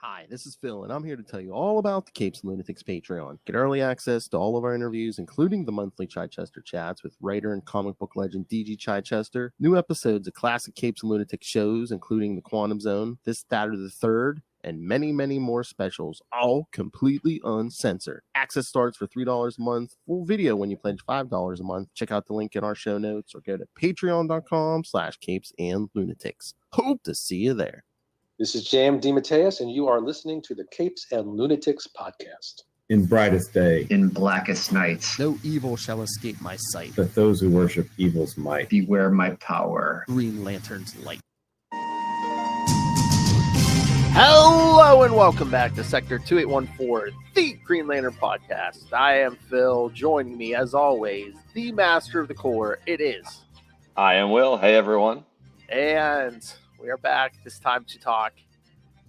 Hi, this is Phil, and I'm here to tell you all about the Capes and Lunatics Patreon. Get early access to all of our interviews, including the monthly Chichester chats with writer and comic book legend DG Chichester, new episodes of classic Capes and Lunatics shows, including The Quantum Zone, This, That, or the Third, and many, many more specials, all completely uncensored. Access starts for $3 a month, full video when you pledge $5 a month. Check out the link in our show notes or go to patreon.com/capesandlunatics. Hope to see you there. This is Jam DeMatteis, and you are listening to the Capes and Lunatics podcast. In brightest day, in blackest nights, No evil shall escape my sight. but those who worship evil's might. beware my power. Green Lantern's light. Hello and welcome back to Sector 2814, the Green Lantern podcast. I am Phil. Joining me, as always, the master of the core. It is. I am Will. Hey, everyone. And we are back this time to talk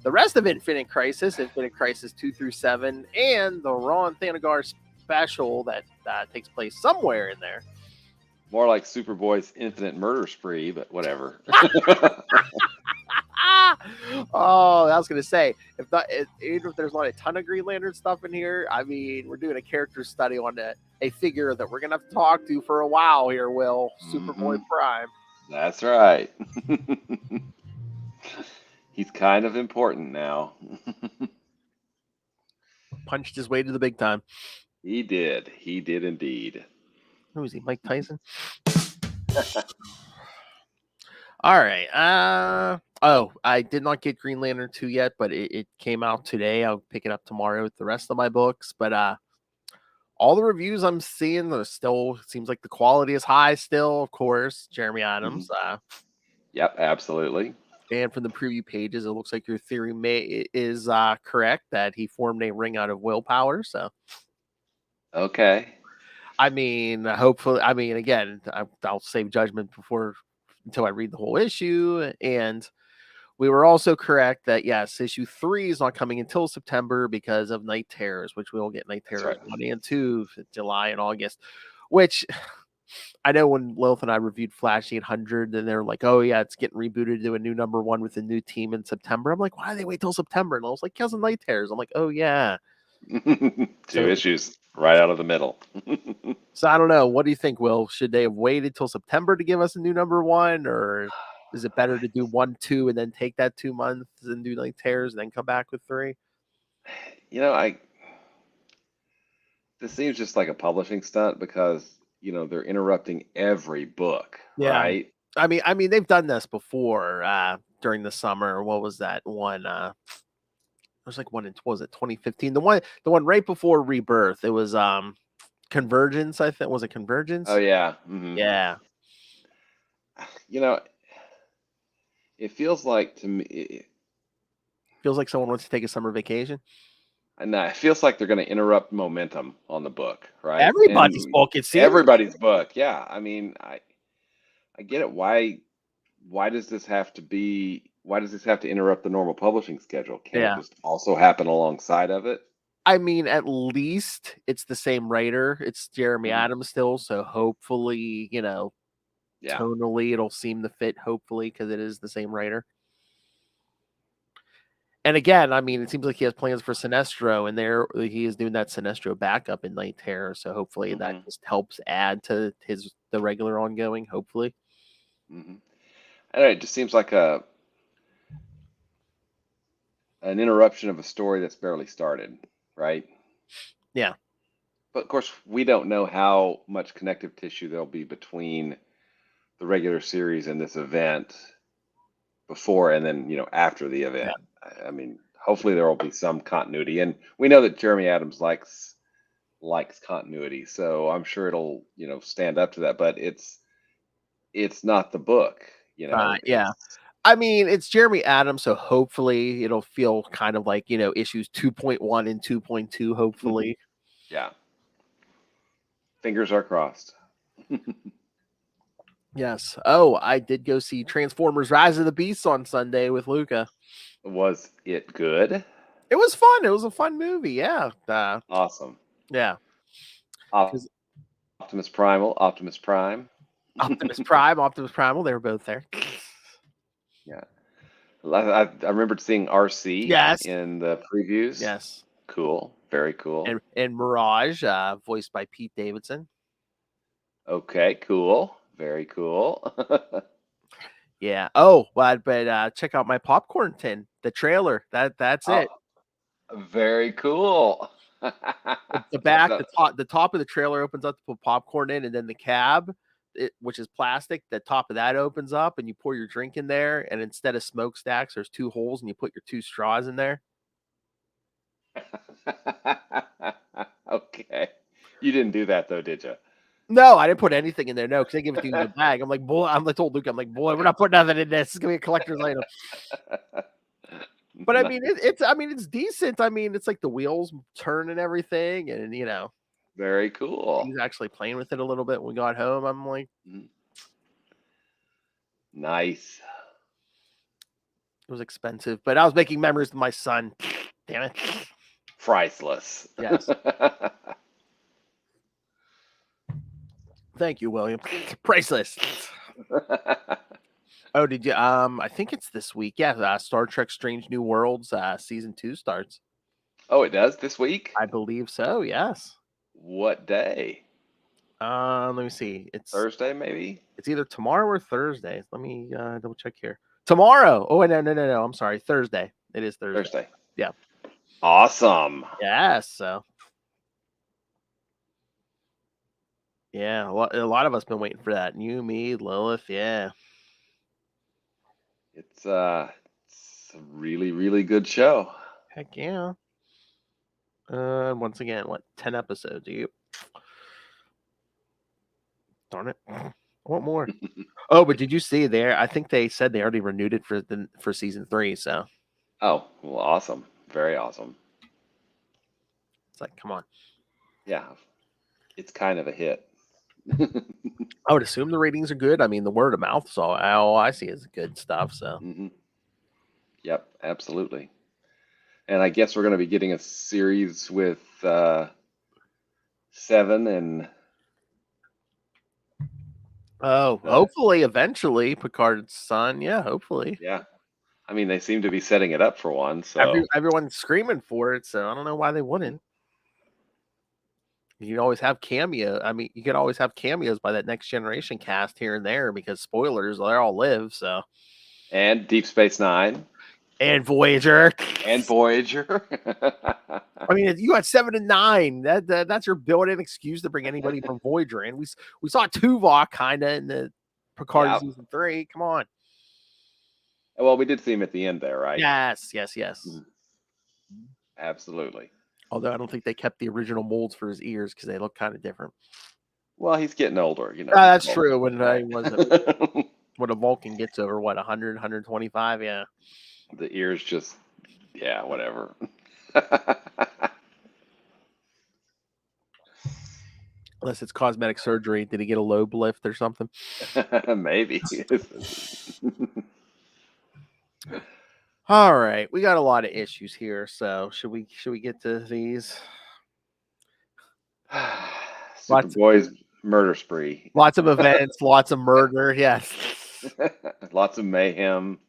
the rest of Infinite Crisis 2 through 7, and the Rann-Thanagar special that takes place somewhere in there. More like Superboy's infinite murder spree, but whatever. Oh, I was gonna say, even if there's not a ton of Green Lantern stuff in here, I mean, we're doing a character study on a figure that we're gonna have to talk to for a while here. Will Superboy Prime? That's right. He's kind of important now. Punched his way to the big time. He did indeed. Who is he? Mike Tyson? All right. I did not get Green Lantern 2 yet, but it came out today. I'll pick it up tomorrow with the rest of my books. But all the reviews I'm seeing are still, seems like the quality is high still, of course. Jeremy Adams. Yep, absolutely. And from the preview pages, it looks like your theory is correct, that he formed a ring out of willpower. So, Okay. I mean, hopefully, again, I'll save judgment until I read the whole issue. And we were also correct that, yes, issue 3 is not coming until September because of Night Terrors, which we'll get Night Terrors 1 and 2, July and August, which I know when Lilith and I reviewed Flash 800, and they're like, oh, yeah, it's getting rebooted to a new #1 with a new team in September. I'm like, why do they wait till September? And I was like, because of Night Terrors. I'm like, oh, yeah. Two issues right out of the middle. So I don't know. What do you think, Will? Should they have waited till September to give us a new #1? Or is it better to do 1, 2, and then take that 2 months and do Night Terrors and then come back with 3? This seems just like a publishing stunt because they're interrupting every book, right? I mean, they've done this before during the summer. What was that one? It was like one in, what was it, 2015? The one right before Rebirth. It was Convergence, I think. Was it Convergence? Oh yeah. Mm-hmm. Yeah. It feels like to me. It feels like someone wants to take a summer vacation. And it feels like they're going to interrupt momentum on the book, right? Everybody's book, it seems. Everybody's book, yeah. I mean, I get it. Why does this have to be? Why does this have to interrupt the normal publishing schedule? Can't it just also happen alongside of it? I mean, at least it's the same writer. It's Jeremy Adams still, so hopefully, tonally it'll seem to fit. Hopefully, because it is the same writer. And again, I mean, it seems like he has plans for Sinestro, and he is doing that Sinestro backup in Night Terror. So hopefully that just helps add to the regular ongoing. Hopefully, I don't know. It just seems like an interruption of a story that's barely started, right? Yeah. But of course, we don't know how much connective tissue there'll be between the regular series and this event before and then after the event. Yeah. I mean, hopefully there will be some continuity, and we know that Jeremy Adams likes continuity, so I'm sure it'll stand up to that. But it's not the book, Yeah, I mean, it's Jeremy Adams, so hopefully it'll feel kind of like issues 2.1 and 2.2. Hopefully, yeah. Fingers are crossed. Yes. Oh, I did go see Transformers: Rise of the Beasts on Sunday with Luca. Was it good? It was fun. It was a fun movie. Yeah. Awesome. Yeah. Optimus Primal, Optimus Prime. Optimus Prime, Optimus Primal. They were both there. Yeah. I remembered seeing RC Yes. in the previews. Yes. Cool. Very cool. And Mirage, voiced by Pete Davidson. Okay, cool. Very cool. Yeah. Oh, but check out my popcorn tin. The trailer. That's it. Very cool. The back, the top of the trailer opens up to put popcorn in, and then the cab, which is plastic, the top of that opens up, and you pour your drink in there. And instead of smokestacks, there's 2 holes, and you put your 2 straws in there. Okay. You didn't do that though, did you? No, I didn't put anything in there. No, because they give it to you in the bag. I'm like, boy, I told Luke, I'm like, boy, we're not putting nothing in this. It's gonna be a collector's item. But I mean, it's decent. I mean, it's like the wheels turn and everything, and Very cool. he's actually playing with it a little bit when we got home. I'm like, nice. it was expensive, but I was making memories with my son. Damn it. Priceless. Yes. Thank you, William. Priceless. Oh, did you? I think it's this week. Yeah, Star Trek: Strange New Worlds season 2 starts. Oh, it does this week? I believe so. Yes. What day? Let me see. It's Thursday, maybe? It's either tomorrow or Thursday. Let me double check here. Tomorrow. Oh, no. I'm sorry. Thursday. It is Thursday. Thursday. Yeah. Awesome. Yes. So. Yeah, a lot of us been waiting for that. You, me, Lilith. Yeah. It's a really, really good show. Heck yeah. Once again, 10 episodes? You. Darn it. I want more. Oh, but did you see there? I think they said they already renewed it for season 3. So. Oh, well, awesome. Very awesome. It's like, come on. Yeah. It's kind of a hit. I would assume the ratings are good. I mean, the word of mouth is all I see is good stuff. So. Mm-hmm. Yep, absolutely. And I guess we're going to be getting a series with 7 and. Oh, hopefully, eventually, Picard's son. Yeah, hopefully. Yeah. I mean, they seem to be setting it up for one. So everyone's screaming for it. So I don't know why they wouldn't. You always have cameo. I mean, you could always have cameos by that Next Generation cast here and there because spoilers, they all live. So. And Deep Space Nine. And Voyager. And Voyager. I mean, you got 7 and 9. That's your built-in excuse to bring anybody from Voyager in. We saw Tuvok kind of in the Picard season 3. Come on. Well, we did see him at the end there, right? Yes. Absolutely. Although I don't think they kept the original molds for his ears because they look kind of different. Well, he's getting older, That's true. When he wasn't. When a Vulcan gets over 100, 125, yeah. The ears just, yeah, whatever. Unless it's cosmetic surgery. Did he get a lobe lift or something? Maybe. All right, we got a lot of issues here. So should we get to these? Superboy's murder spree. Lots of events, lots of murder. Yes. Lots of mayhem.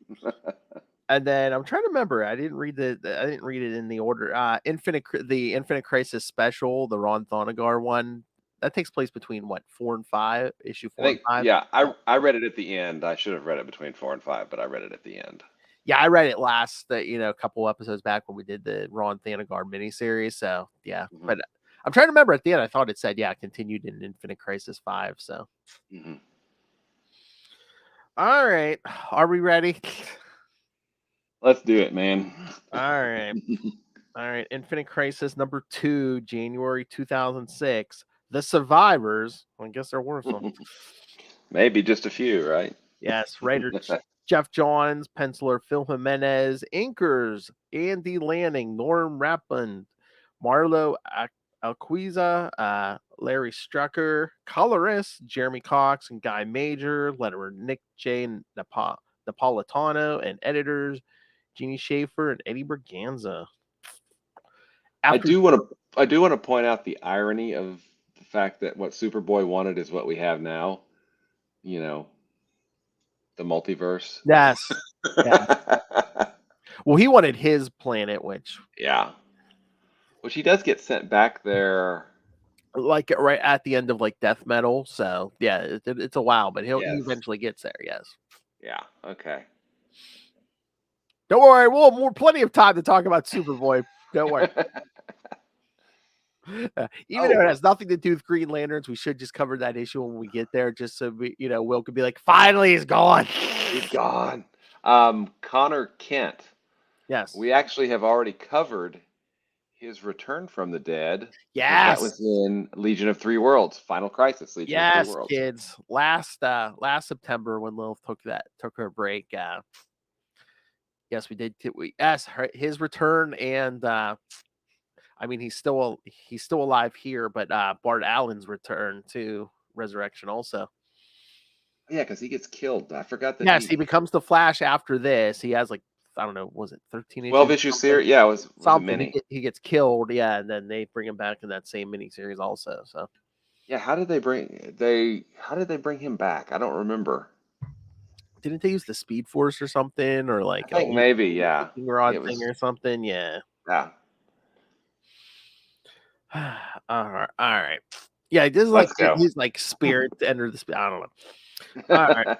And then I'm trying to remember. I didn't read it in the order. The Infinite Crisis special, the Rann-Thanagar one. That takes place between 4 and 5, issue 4 and 5. Yeah, I read it at the end. I should have read it between 4 and 5, but I read it at the end. Yeah, I read it last, a couple episodes back when we did the Rann-Thanagar miniseries. So yeah, but I'm trying to remember at the end. I thought it said continued in Infinite Crisis 5. So. All right, are we ready? Let's do it, man. All right. Infinite Crisis number 2, January 2006. The Survivors. I guess there were some. Maybe just a few, right? Yes, writer Jeff Johns, penciler Phil Jimenez, inkers Andy Lanning, Norm Rapland, Marlo Alquiza, Larry Strucker, colorists Jeremy Cox and Guy Major, letterer Nick J. Napolitano, and editors Jeannie Schaefer and Eddie Berganza. I do want to point out the irony of the fact that what Superboy wanted is what we have now. The multiverse. Yes. Yeah. Well, he wanted his planet, which Yeah. Which he does get sent back there. like right at the end of like death metal. So yeah, it's a while, but he Yes. eventually gets there. Yes. Yeah. Okay. Don't worry, we're plenty of time to talk about Superboy. Don't worry. Even though it has nothing to do with Green Lanterns, we should just cover that issue when we get there, just so we, Will could be like, finally, he's gone. He's gone. Connor Kent. Yes. We actually have already covered his return from the dead. Yes. That was in Legion of Three Worlds, Final Crisis, Legion of Three Worlds. Kids. Last September when Lilith took her break. Yes, we did. His return, and I mean he's still alive here, but Bart Allen's return to Resurrection also. Yeah, because he gets killed. I forgot that. Yes, he becomes the Flash after this. He has like, I don't know, was it 13 issues? 12 issue series. Yeah, it was a mini. He gets killed, yeah, and then they bring him back in that same mini series also. So yeah, how did they bring him back? I don't remember. Didn't they use the Speed Force or something, or like I think maybe, yeah, rod thing or something? Yeah. Yeah. All right. Yeah, this is like he's like spirit to enter the. I don't know. All right.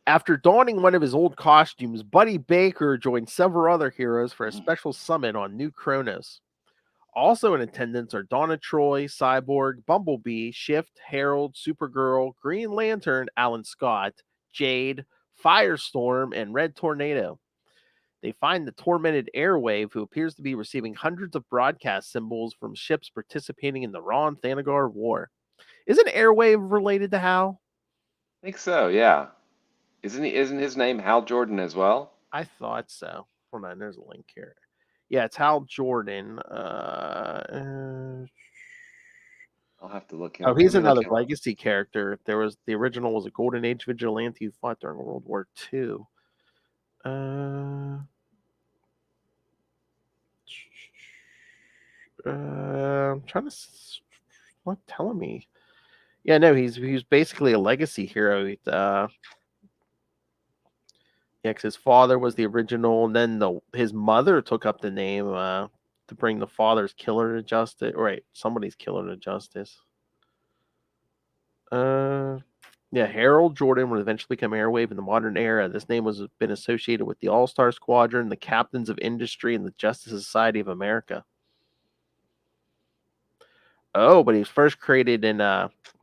After donning one of his old costumes, Buddy Baker joined several other heroes for a special summit on New Kronos. Also in attendance are Donna Troy, Cyborg, Bumblebee, Shift, Herald, Supergirl, Green Lantern, Alan Scott, Jade, Firestorm, and Red Tornado. They find the tormented Airwave, who appears to be receiving hundreds of broadcast symbols from ships participating in the Rann-Thanagar War. Isn't Airwave related to Hal? I think so, yeah. Isn't his name Hal Jordan as well? I thought so. Hold on, there's a link here. Yeah, it's Hal Jordan. I'll have to look him. Oh, he's another legacy character. The original was a Golden Age vigilante who fought during World War II. I'm trying to. What telling me? Yeah, no, he's basically a legacy hero. Yeah, because his father was the original, and then his mother took up the name to bring the father's killer to justice. Right, somebody's killer to justice. Yeah, Harold Jordan would eventually become Airwave in the modern era. This name was been associated with the All-Star Squadron, the Captains of Industry, and the Justice Society of America. Oh, but he was first created in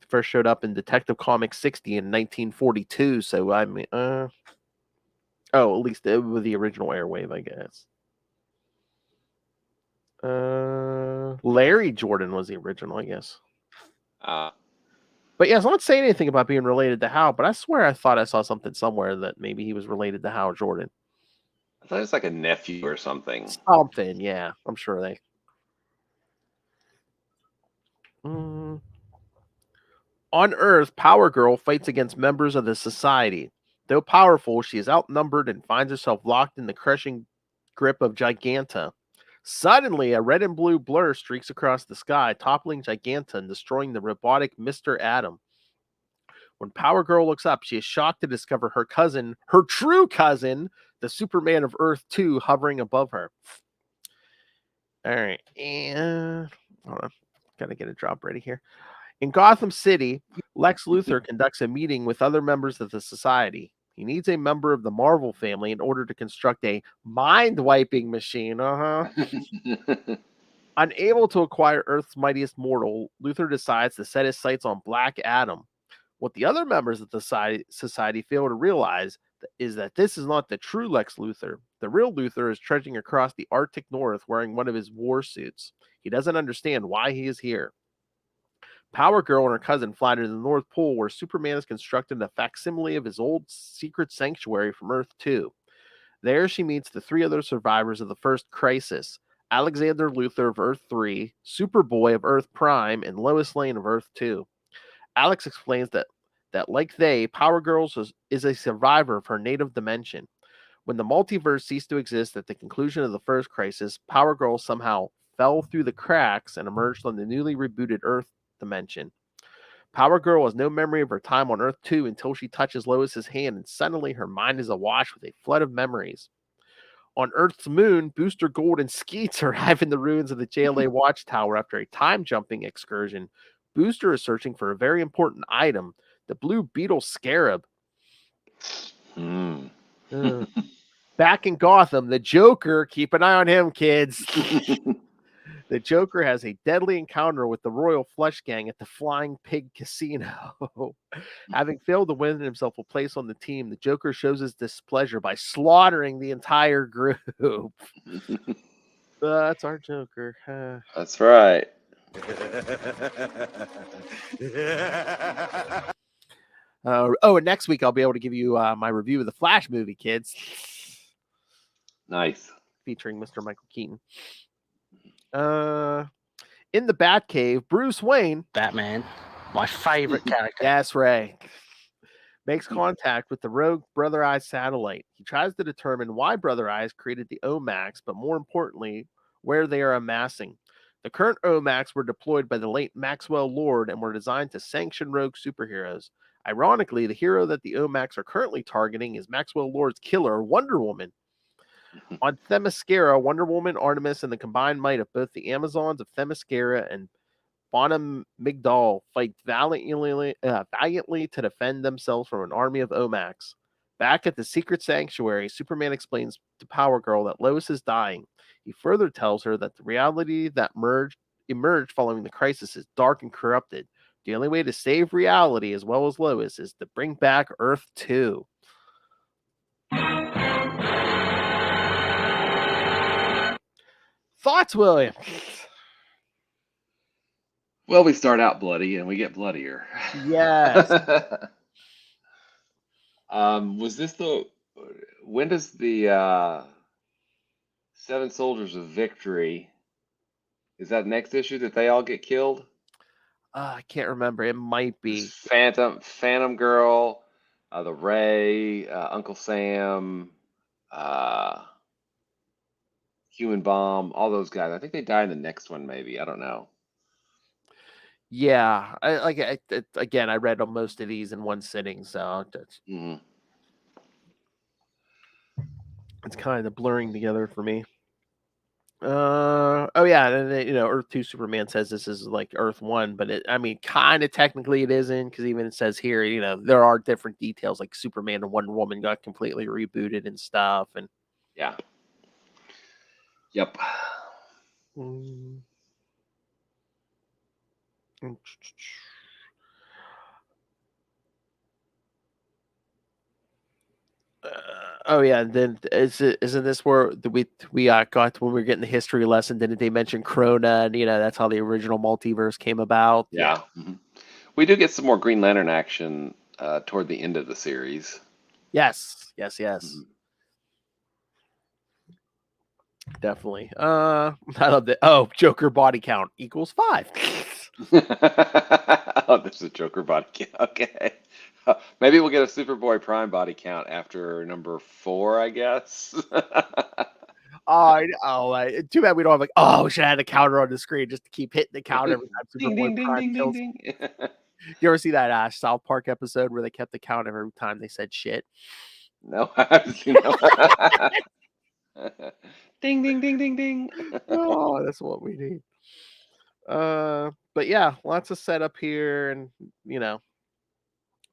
first showed up in Detective Comics 60 in 1942. So I mean, at least with the original Airwave, I guess. Larry Jordan was the original, I guess. But yeah, it's not saying anything about being related to Hal, but I swear I thought I saw something somewhere that maybe he was related to Hal Jordan. I thought it was like a nephew or something. Something, yeah. I'm sure they. On Earth, Power Girl fights against members of the Society. Though powerful, she is outnumbered and finds herself locked in the crushing grip of Giganta. Suddenly, a red and blue blur streaks across the sky, toppling Giganta and destroying the robotic Mr. Atom. When Power Girl looks up, she is shocked to discover her true cousin, the Superman of Earth 2, hovering above her. All right, and hold on, gotta get a drop ready here. In Gotham City, Lex Luthor conducts a meeting with other members of the Society. He needs a member of the Marvel family in order to construct a mind-wiping machine. Unable to acquire Earth's mightiest mortal, Luthor decides to set his sights on Black Adam. What the other members of the Society fail to realize is that this is not the true Lex Luthor. The real Luthor is trudging across the Arctic North wearing one of his war suits. He doesn't understand why he is here. Power Girl and her cousin fly to the North Pole, where Superman has constructed a facsimile of his old secret sanctuary from Earth 2. There she meets the three other survivors of the first crisis: Alexander Luthor of Earth 3, Superboy of Earth Prime, and Lois Lane of Earth 2. Alex explains that like they, Power Girl is a survivor of her native dimension. When the multiverse ceased to exist at the conclusion of the first crisis, Power Girl somehow fell through the cracks and emerged on the newly rebooted Earth dimension. Power Girl has no memory of her time on Earth 2 until she touches Lois's hand, and suddenly her mind is awash with a flood of memories. On Earth's moon, Booster Gold and Skeets arrive in the ruins of the JLA Watchtower after a time-jumping excursion. Booster is searching for a very important item, the Blue Beetle Scarab. Hmm. Back in Gotham, the Joker, keep an eye on him, kids. The Joker has a deadly encounter with the Royal Flush Gang at the Flying Pig Casino. Having failed to win himself a place on the team, the Joker shows his displeasure by slaughtering the entire group. That's our Joker. That's right. And next week I'll be able to give you my review of the Flash movie, kids. Nice. Featuring Mr. Michael Keaton. In the Batcave, Bruce Wayne, Batman, my favorite character. yes, Ray, makes contact with the rogue Brother Eye satellite. He tries to determine why Brother Eyes created the OMAX, but more importantly, where they are amassing. The current OMAX were deployed by the late Maxwell Lord and were designed to sanction rogue superheroes. Ironically, the hero that the OMAX are currently targeting is Maxwell Lord's killer, Wonder Woman. On Themyscira, Wonder Woman, Artemis, and the combined might of both the Amazons of Themyscira and Bonham Migdal fight valiantly to defend themselves from an army of OMAX. Back at the secret sanctuary, Superman explains to Power Girl that Lois is dying. He further tells her that the reality that emerged following the crisis is dark and corrupted. The only way to save reality as well as Lois is to bring back Earth 2. Thoughts, William? Well, we start out bloody and we get bloodier. Yes. Was this when does the Seven Soldiers of Victory, is that next issue that they all get killed? I can't remember. It might be. Phantom Girl, the Ray, Uncle Sam, Human Bomb, all those guys. I think they die in the next one, maybe. I don't know. Yeah, again, I read most of these in one sitting, so it's kind of blurring together for me. Oh yeah, and then, Earth 2 Superman says this is like Earth 1, but kind of technically it isn't, because even it says here, there are different details, like Superman and Wonder Woman got completely rebooted and stuff, and yeah. Yep. Oh yeah, and then isn't this where we got when we were getting the history lesson? Didn't they mention Krona, and that's how the original multiverse came about? Yeah. Mm-hmm. We do get some more Green Lantern action toward the end of the series. Yes. Mm-hmm. Definitely. I love that. Oh, Joker body count equals 5. Oh, there's a Joker body count. Okay. Maybe we'll get a Superboy Prime body count after number 4, I guess. Too bad we don't have we should have had a counter on the screen just to keep hitting the counter every time Superboy ding, Prime kills. You ever see that South Park episode where they kept the count every time they said shit? No, I haven't seen that. Ding, ding, ding, ding, ding. Oh, that's what we need. But yeah, lots of setup here, and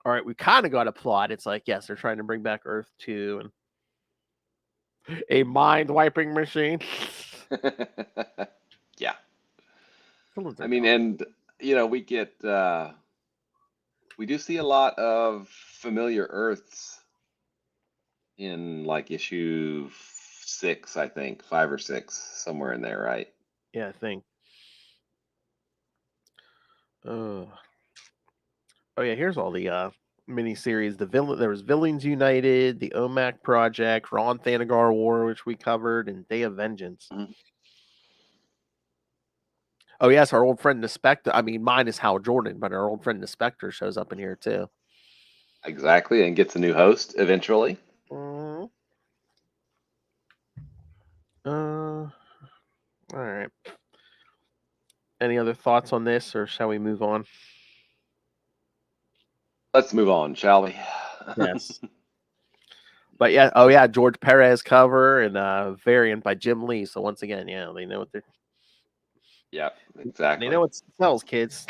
all right, we kind of got a plot. It's like, yes, they're trying to bring back Earth 2 and a mind wiping machine. Yeah. I mean, and we get we do see a lot of familiar Earths in like issue 6, I think, 5 or 6, somewhere in there, right? Yeah, I think. Oh yeah, here's all the miniseries. There was Villains United, the OMAC Project, Rann-Thanagar War, which we covered, and Day of Vengeance. Mm-hmm. Oh yes, our old friend the Spectre. I mean, mine is Hal Jordan, but our old friend the Spectre shows up in here too. Exactly, and gets a new host eventually. All right. Any other thoughts on this, or shall we move on? Let's move on, shall we? Yes. But yeah, oh yeah, George Perez cover and variant by Jim Lee. So once again, yeah, they know what they're. Yeah, exactly. They know what sells, kids.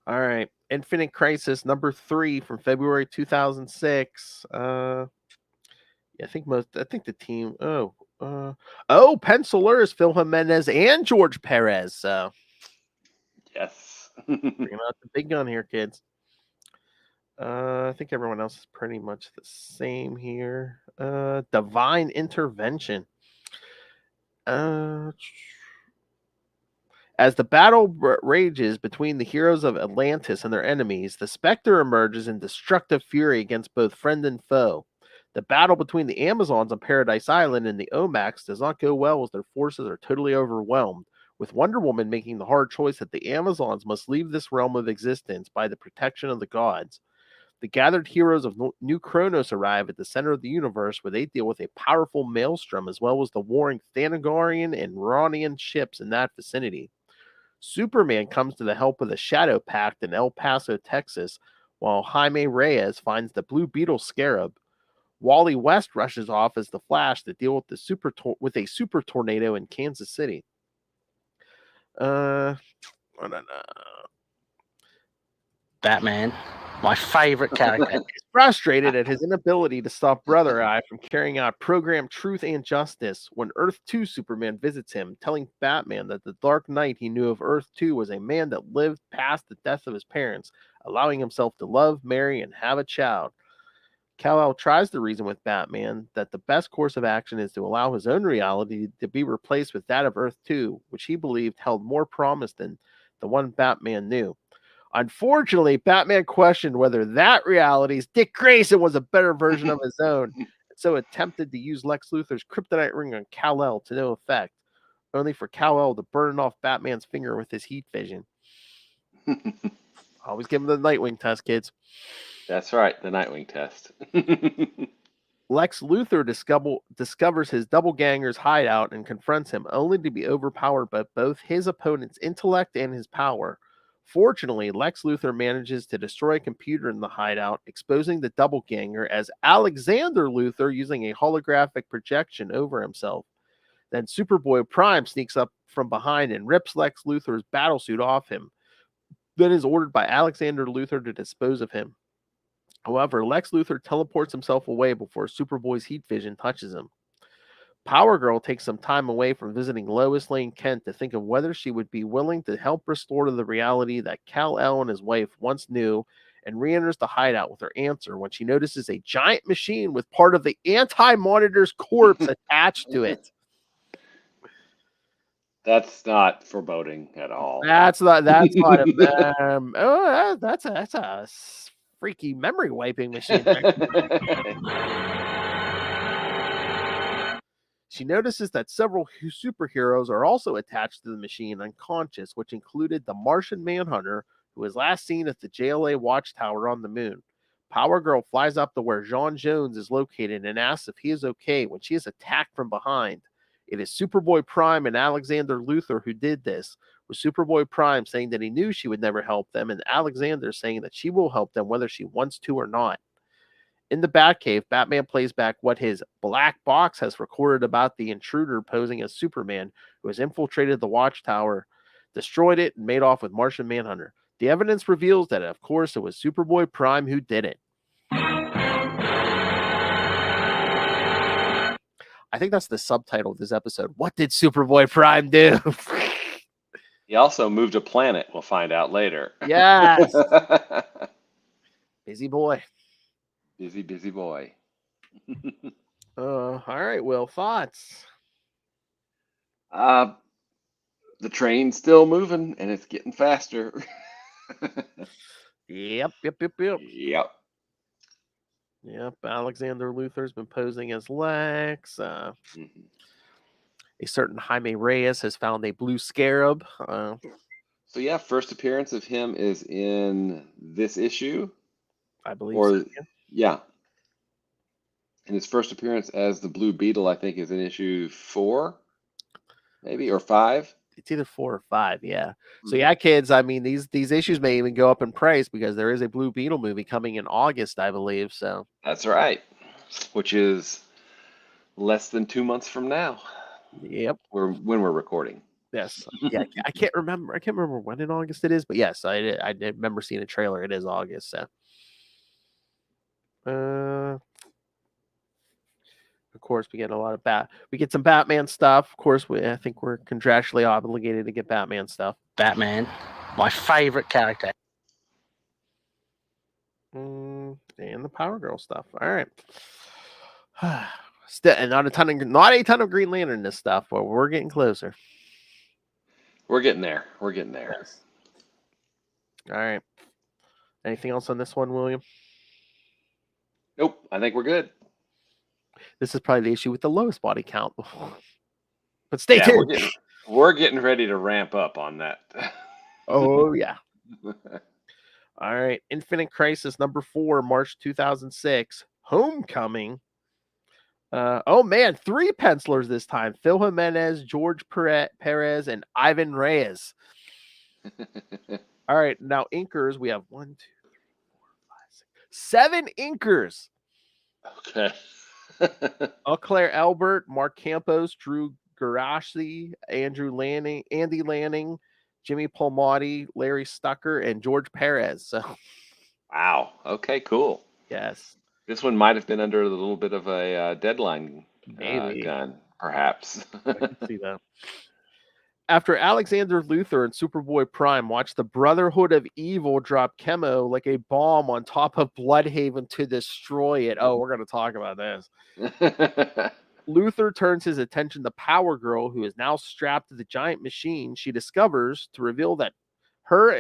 All right, Infinite Crisis number 3 from February 2006. Yeah, I think the team. Pencilers, Phil Jimenez and George Perez. So Yes. bringing out the big gun here, kids. I think everyone else is pretty much the same here. Divine Intervention. As the battle rages between the heroes of Atlantis and their enemies, the Spectre emerges in destructive fury against both friend and foe. The battle between the Amazons on Paradise Island and the Omax does not go well as their forces are totally overwhelmed, with Wonder Woman making the hard choice that the Amazons must leave this realm of existence by the protection of the gods. The gathered heroes of New Kronos arrive at the center of the universe where they deal with a powerful maelstrom as well as the warring Thanagarian and Ronian ships in that vicinity. Superman comes to the help of the Shadow Pact in El Paso, Texas, while Jaime Reyes finds the Blue Beetle Scarab. Wally West rushes off as the Flash to deal with a super tornado in Kansas City. Batman, my favorite character. He's frustrated at his inability to stop Brother Eye from carrying out program Truth and Justice when Earth 2 Superman visits him, telling Batman that the Dark Knight he knew of Earth 2 was a man that lived past the death of his parents, allowing himself to love, marry, and have a child. Kal-El tries to reason with Batman that the best course of action is to allow his own reality to be replaced with that of Earth 2, which he believed held more promise than the one Batman knew. Unfortunately, Batman questioned whether that reality's Dick Grayson was a better version of his own, and so attempted to use Lex Luthor's kryptonite ring on Kal-El to no effect, only for Kal-El to burn off Batman's finger with his heat vision. Always give him the Nightwing test, kids. That's right, the Nightwing test. Lex Luthor discovers his doppelganger's hideout and confronts him, only to be overpowered by both his opponent's intellect and his power. Fortunately, Lex Luthor manages to destroy a computer in the hideout, exposing the doppelganger as Alexander Luthor using a holographic projection over himself. Then Superboy Prime sneaks up from behind and rips Lex Luthor's battlesuit off him, then is ordered by Alexander Luthor to dispose of him. However, Lex Luthor teleports himself away before Superboy's heat vision touches him. Power Girl takes some time away from visiting Lois Lane Kent to think of whether she would be willing to help restore to the reality that Kal-El and his wife once knew, and re-enters the hideout with her answer when she notices a giant machine with part of the Anti-Monitor's corpse attached to it. That's not foreboding at all. That's not that's a freaky memory wiping machine. She notices that several superheroes are also attached to the machine unconscious, which included the Martian Manhunter, who was last seen at the JLA watchtower on the moon. Power Girl flies up to where J'onn J'onzz is located and asks if he is okay when she is attacked from behind. It is Superboy Prime and Alexander Luthor who did this, with Superboy Prime saying that he knew she would never help them, and Alexander saying that she will help them whether she wants to or not. In the Batcave, Batman plays back what his black box has recorded about the intruder posing as Superman, who has infiltrated the watchtower, destroyed it, and made off with Martian Manhunter. The evidence reveals that, of course, it was Superboy Prime who did it. I think that's the subtitle of this episode. What did Superboy Prime do? He also moved a planet, we'll find out later. Yes. Busy boy. Busy boy. All right, Will, thoughts? The train's still moving and it's getting faster. Yep. Yep. Yep, Alexander Luthor's been posing as Lex. A certain Jaime Reyes has found a blue scarab. So yeah, first appearance of him is in this issue. I believe Or so. yeah. And his first appearance as the Blue Beetle, I think, is in issue 4, maybe, or 5. It's either 4 or 5, yeah. So Hmm. yeah, kids. I mean, these issues may even go up in price because there is a Blue Beetle movie coming in August, I believe. So That's right. Which is less than 2 months from now. yep, When we're recording. yes, yeah. I can't remember. I can't remember when in August it is, but yes, I did remember seeing a trailer. It is August. So, of course, we get a lot of we get some Batman stuff. Of course, I think we're contractually obligated to get Batman stuff. Batman, my favorite character. And the Power Girl stuff. All right. And not a ton of Green Lantern in this stuff, but we're getting closer. We're getting there. We're getting there. Yes. All right. Anything else on this one, William? Nope. I think we're good. This is probably the issue with the lowest body count. But stay Yeah, tuned. we're getting ready to ramp up on that. Oh yeah. All right. Infinite Crisis number 4, March 2006. Homecoming. Oh man, 3 pencilers this time. Phil Jimenez, George Perez, and Ivan Reyes. All right, now inkers. We have 1, 2, 3, 4, 5, 6, 7 inkers. Okay. Claire Albert, Mark Campos, Drew Garashi, Andrew Lanning, Andy Lanning, Jimmy Palmiotti, Larry Stucker, and George Perez. So Wow. Okay, cool. yes. This one might have been under a little bit of a deadline Maybe. gun, perhaps. I can see that. After Alexander Luthor and Superboy Prime watched the Brotherhood of Evil drop Chemo like a bomb on top of Bloodhaven to destroy it. Oh, we're going to talk about this. Luthor turns his attention to Power Girl, who is now strapped to the giant machine she discovers to reveal to her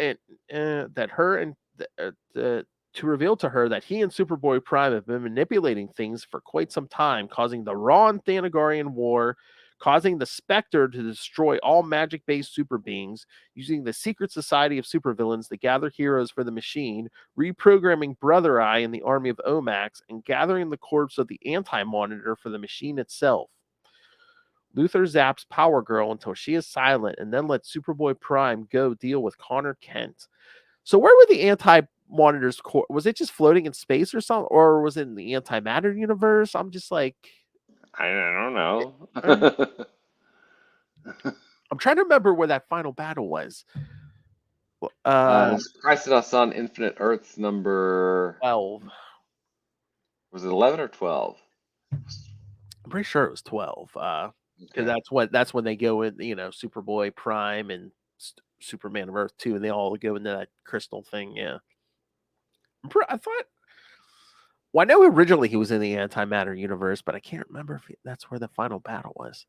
that he and Superboy Prime have been manipulating things for quite some time, causing the Rann-Thanagar War, causing the Spectre to destroy all magic-based super beings, using the secret society of supervillains to gather heroes for the machine, reprogramming Brother Eye in the army of Omax, and gathering the corpse of the Anti-Monitor for the machine itself. Luthor zaps Power Girl until she is silent, and then lets Superboy Prime go deal with Connor Kent. So where were the Anti-Monitor's core? Was it just floating in space or something? Or was it in the antimatter universe? I'm just like... I don't know. I'm trying to remember where that final battle was. Crisis on Infinite Earths number 12. Was it 11 or 12? I'm pretty sure it was 12. Because Okay. that's when they go in, Superboy Prime and Superman of Earth 2, and they all go into that crystal thing. Yeah. I thought. Well, I know originally he was in the antimatter universe, but I can't remember if that's where the final battle was.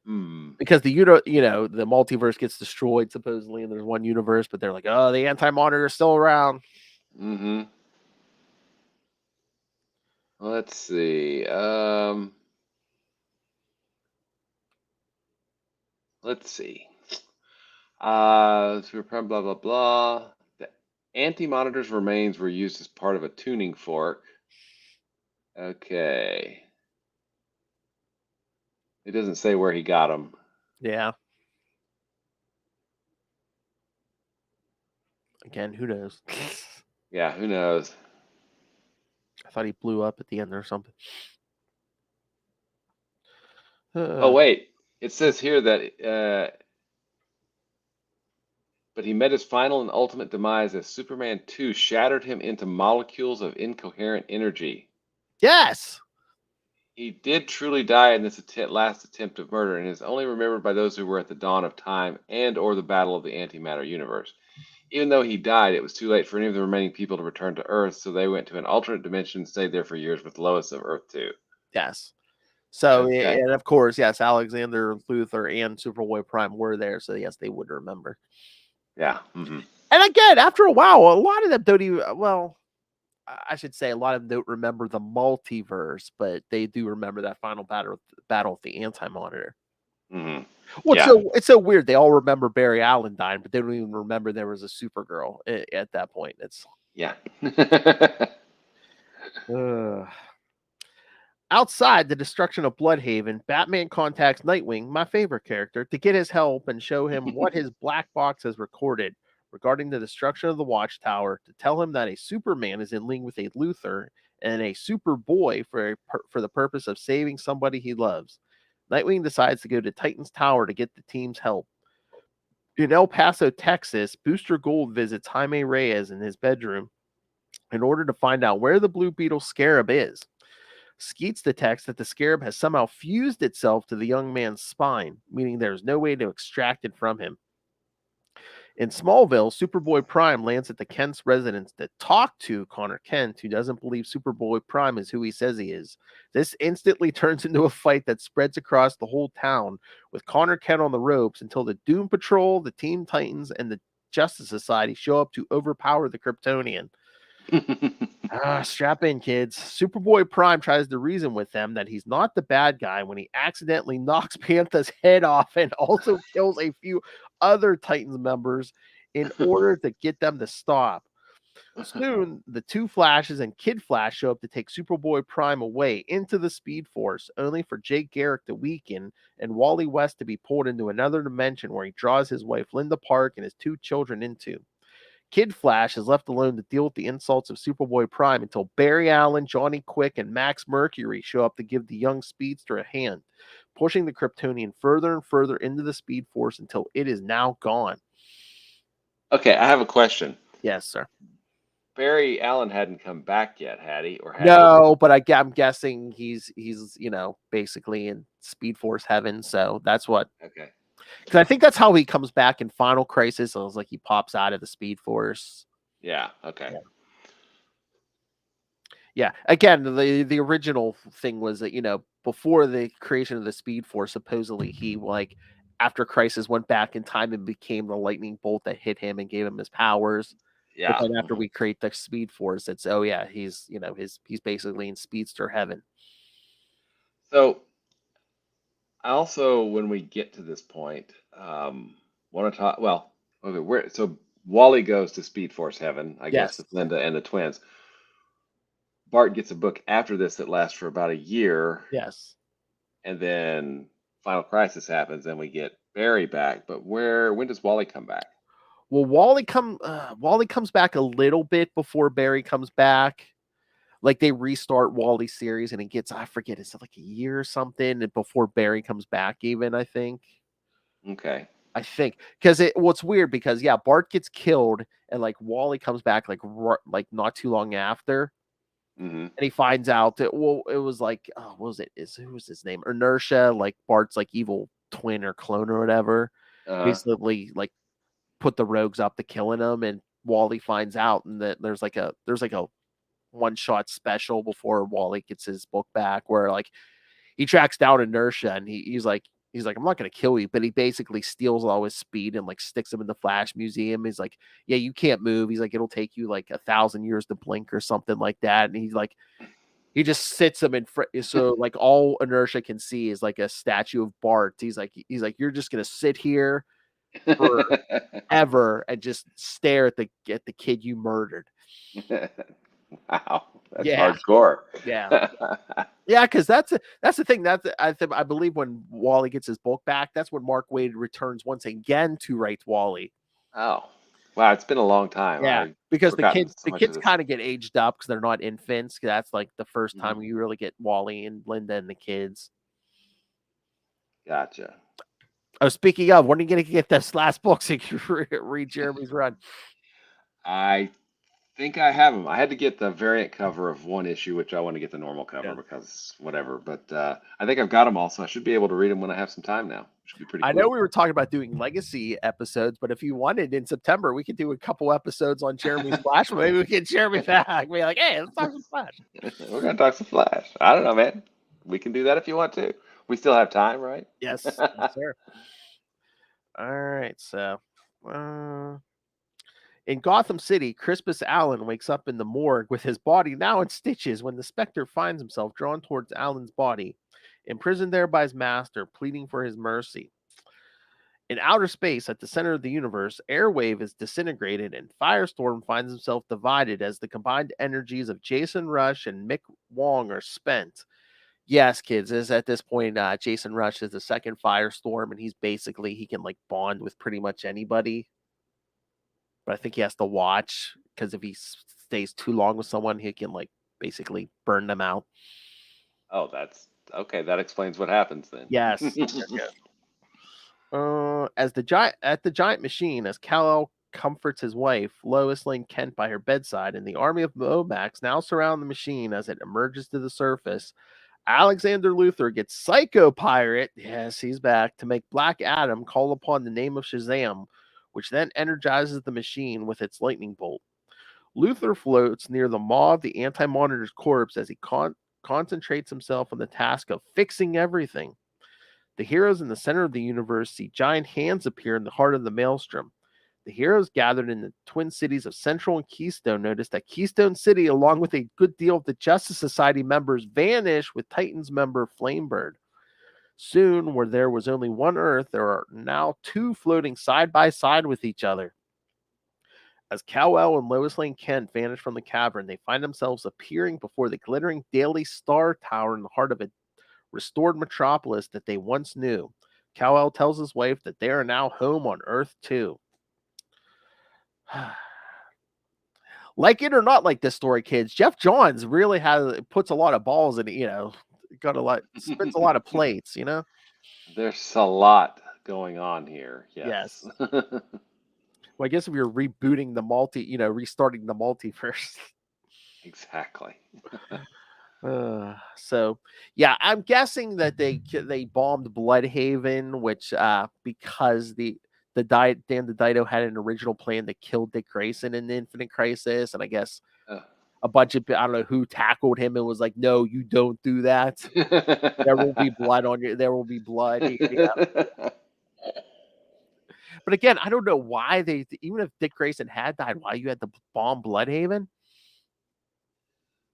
Because the the multiverse gets destroyed supposedly, and there's one universe, but they're like, oh, the Anti-Monitor is still around. Mm-hmm. Let's see. Let's see. Blah blah blah. The Anti-Monitor's remains were used as part of a tuning fork. Okay. It doesn't say where he got them. Yeah. Again, who knows? Yeah, who knows? I thought he blew up at the end or something. Oh wait, it says here that but he met his final and ultimate demise as Superman 2 shattered him into molecules of incoherent energy. Yes. He did truly die in this last attempt of murder and is only remembered by those who were at the dawn of time and or the battle of the antimatter universe. Even though he died, it was too late for any of the remaining people to return to Earth, so they went to an alternate dimension and stayed there for years with Lois of Earth 2. Yes. So, Okay. and of course, yes, Alexander Luthor and Superboy Prime were there, so yes, they would remember. Yeah. Mm-hmm. And again, after a while, a lot of them don't even, well, I should say a lot of them don't remember the multiverse, but they do remember that final battle with the Anti-Monitor. Mm-hmm. Well, Yeah. it's so weird. They all remember Barry Allen dying, but they don't even remember there was a Supergirl at that point. It's Yeah. Outside the destruction of Bloodhaven, Batman contacts Nightwing, my favorite character, to get his help and show him what his black box has recorded regarding the destruction of the Watchtower, to tell him that a Superman is in league with a Luthor and a Superboy for the purpose of saving somebody he loves. Nightwing decides to go to Titan's Tower to get the team's help. In El Paso, Texas, Booster Gold visits Jaime Reyes in his bedroom in order to find out where the Blue Beetle Scarab is. Skeets detects that the Scarab has somehow fused itself to the young man's spine, meaning there's no way to extract it from him. In Smallville, Superboy Prime lands at the Kent's residence to talk to Connor Kent, who doesn't believe Superboy Prime is who he says he is. This instantly turns into a fight that spreads across the whole town, with Connor Kent on the ropes until the Doom Patrol, the Teen Titans, and the Justice Society show up to overpower the Kryptonian. Strap in, kids. Superboy Prime tries to reason with them that he's not the bad guy when he accidentally knocks Panther's head off and also kills a few other Titans members in order to get them to stop. Soon, the two Flashes and Kid Flash show up to take Superboy Prime away into the Speed Force, only for Jake Garrick to weaken and Wally West to be pulled into another dimension where he draws his wife Linda Park and his two children into. Kid Flash is left alone to deal with the insults of Superboy Prime until Barry Allen, Johnny Quick, and Max Mercury show up to give the young speedster a hand, pushing the Kryptonian further and further into the Speed Force until it is now gone. Okay, I have a question. Yes, sir. Barry Allen hadn't come back yet, had he? Or had No, but I'm guessing he's basically in Speed Force heaven. So that's what. Okay. Because I think that's how he comes back in Final Crisis. So it's like he pops out of the Speed Force. Yeah. Okay. Yeah. Again, the original thing was that before the creation of the Speed Force, supposedly he after Crisis went back in time and became the lightning bolt that hit him and gave him his powers. Yeah. But then after we create the Speed Force, it's he's he's basically in speedster heaven. So I also, when we get to this point, want to talk. Well, okay, so Wally goes to Speed Force heaven, I guess, with Linda and the twins. Bart gets a book after this that lasts for about a year. Yes. And then Final Crisis happens, and we get Barry back. But when does Wally come back? Well, Wally comes back a little bit before Barry comes back. Like they restart Wally's series and it gets, I forget, is it like a year or something before Barry comes back even, I think. Okay. I think because what's weird because Bart gets killed and Wally comes back not too long after. Mm-hmm. And he finds out that, it was what was it? Who was his name? Inertia, Bart's evil twin or clone or whatever. Basically put the rogues up to killing him, and Wally finds out, and that there's a one-shot special before Wally gets his book back where he tracks down Inertia and he's like I'm not gonna kill you, but he basically steals all his speed and sticks him in the Flash Museum. He's like, yeah, you can't move. He's like, it'll take you 1,000 years to blink or something like that. And he's like, he just sits him in front, so all Inertia can see is a statue of Bart. He's like you're just gonna sit here forever and just stare at the kid you murdered. Wow, that's hardcore. Yeah, because that's the thing. I believe when Wally gets his book back, that's when Mark Waid returns once again to write Wally. Oh, wow, it's been a long time. Yeah, because the kids kind of get aged up because they're not infants. That's the first time you really get Wally and Linda and the kids. Gotcha. Oh, speaking of, when are you going to get this last book so you can read Jeremy's run? I think I have them. I had to get the variant cover of one issue, which I want to get the normal cover because whatever. But I think I've got them all, so I should be able to read them when I have some time now. Should be pretty cool. I know we were talking about doing legacy episodes, but if you wanted in September, we could do a couple episodes on Jeremy's Flash. Maybe we can Jeremy back. Be like, hey, let's talk some Flash. We're going to talk some Flash. I don't know, man. We can do that if you want to. We still have time, right? Yes, sir. All right, so in Gotham City, Crispus Allen wakes up in the morgue with his body now in stitches when the Spectre finds himself drawn towards Allen's body, imprisoned there by his master, pleading for his mercy. In outer space, at the center of the universe, Airwave is disintegrated and Firestorm finds himself divided as the combined energies of Jason Rush and Mick Wong are spent. Yes, kids. Is at this point, Jason Rush is the second Firestorm, and he can like bond with pretty much anybody. But I think he has to watch because if he stays too long with someone, he can like basically burn them out. Oh, that's okay. That explains what happens then. Yes. Yes. As the giant machine, as Kal-El comforts his wife, Lois Lane Kent by her bedside, and the army of Momax now surround the machine as it emerges to the surface. Alexander Luthor gets Psycho Pirate, yes, he's back, to make Black Adam call upon the name of Shazam, which then energizes the machine with its lightning bolt. Luthor floats near the maw of the Anti-Monitor's corpse as he concentrates himself on the task of fixing everything. The heroes in the center of the universe see giant hands appear in the heart of the maelstrom. The heroes gathered in the twin cities of Central and Keystone notice that Keystone City, along with a good deal of the Justice Society members, vanish with Titans member Flamebird. Soon, where there was only one Earth, there are now two floating side by side with each other. As Kal-El and Lois Lane Kent vanish from the cavern, they find themselves appearing before the glittering Daily Star Tower in the heart of a restored metropolis that they once knew. Kal-El tells his wife that they are now home on Earth 2. Like it or not like this story, kids, Jeff Johns really puts a lot of balls in it, spins a lot of plates, There's a lot going on here. Yes. Well, I guess if you're rebooting the restarting the multiverse. Exactly. So yeah, I'm guessing that they bombed Bloodhaven, which because Dan DiDio had an original plan to kill Dick Grayson in the Infinite Crisis, and I guess a bunch of, I don't know who tackled him and was like, "No, you don't do that. There will be blood on you. There will be blood." But again, I don't know why even if Dick Grayson had died, why you had to bomb Bloodhaven?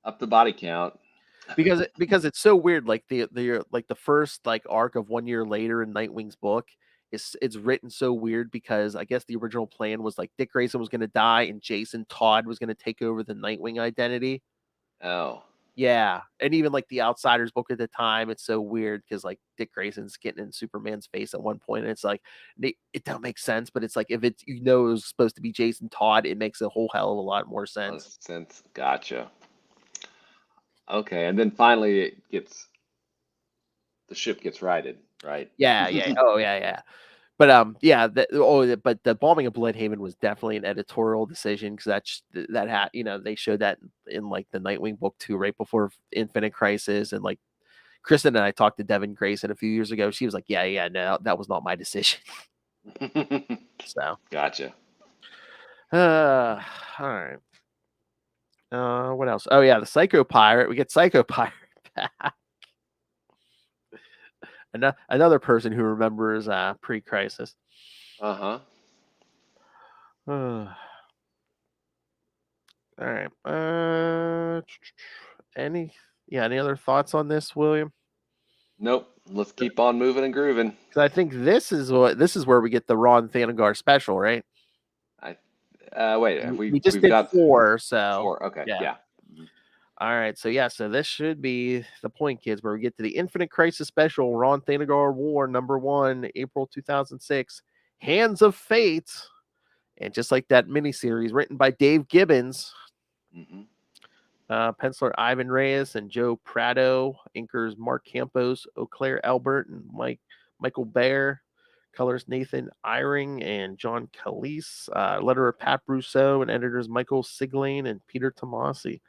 Up the body count. Because it's so weird. Like the first like arc of 1 year later in Nightwing's book, it's written so weird because I guess the original plan was like Dick Grayson was going to die and Jason Todd was going to take over the Nightwing identity. Oh. Yeah, and even like the Outsiders book at the time, it's so weird because like Dick Grayson's getting in Superman's face at one point, and it's like it don't make sense, but it's like if it's it was supposed to be Jason Todd, it makes a whole hell of a lot more sense. Gotcha. Okay, and then finally the ship gets righted, right? Yeah. Oh yeah. But but the bombing of Bloodhaven was definitely an editorial decision because that had they showed that in like the Nightwing book 2 right before Infinite Crisis, and like Kristen and I talked to Devin Grayson a few years ago. She was like, yeah, no, that was not my decision. So Gotcha. all right. What else? Oh yeah, the Psycho Pirate. We get Psycho Pirate back. Another person who remembers pre-crisis. Uh-huh. All right. Any other thoughts on this, William? Nope. Let's keep on moving and grooving. Because I think this is where we get the Rann-Thanagar special, right? Wait, we just we've did got 4, so 4. Okay, yeah. All right, so this should be the point, kids, where we get to the Infinite Crisis special, Rann-Thanagar War #1, April 2006, Hands of Fate, and just like that miniseries written by Dave Gibbons, penciler Ivan Reyes and Joe Prado, inkers Mark Campos, Eau Claire Albert, and Michael Baer, colors Nathan Eyring and John Calise, letterer Pat Brousseau, and editors Michael Siglane and Peter Tomasi.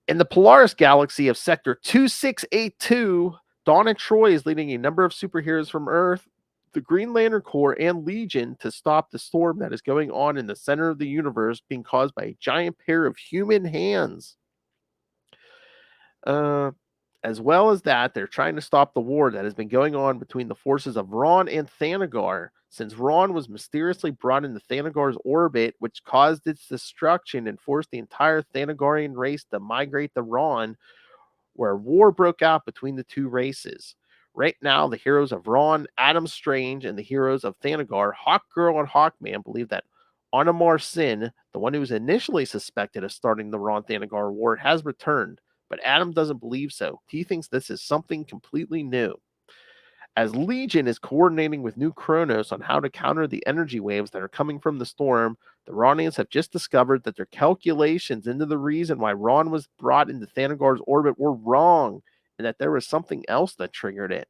In the Polaris galaxy of Sector 2682, Donna Troy is leading a number of superheroes from Earth, the Green Lantern Corps, and Legion to stop the storm that is going on in the center of the universe being caused by a giant pair of human hands. As well as that, they're trying to stop the war that has been going on between the forces of Rann and Thanagar, since Rann was mysteriously brought into Thanagar's orbit, which caused its destruction and forced the entire Thanagarian race to migrate to Rann, where war broke out between the two races. Right now, the heroes of Rann, Adam Strange, and the heroes of Thanagar, Hawkgirl and Hawkman, believe that Onamar Sin, the one who was initially suspected of starting the Rann-Thanagar War, has returned. but Adam doesn't believe so. He thinks this is something completely new. As Legion is coordinating with New Kronos on how to counter the energy waves that are coming from the storm, the Ronians have just discovered that their calculations into the reason why Rann was brought into Thanagar's orbit were wrong, and that there was something else that triggered it.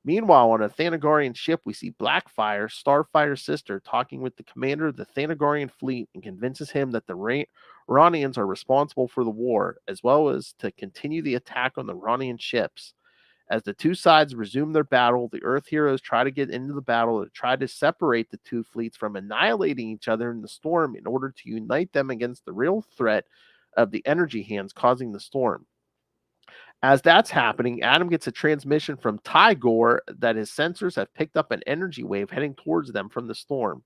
Meanwhile, on a Thanagarian ship, we see Blackfire, Starfire's sister, talking with the commander of the Thanagarian fleet and convinces him that the Ronians are responsible for the war, as well as to continue the attack on the Ronian ships. As the two sides resume their battle, the Earth heroes try to get into the battle to try to separate the two fleets from annihilating each other in the storm in order to unite them against the real threat of the energy hands causing the storm. As that's happening, Adam gets a transmission from Tygor that his sensors have picked up an energy wave heading towards them from the storm.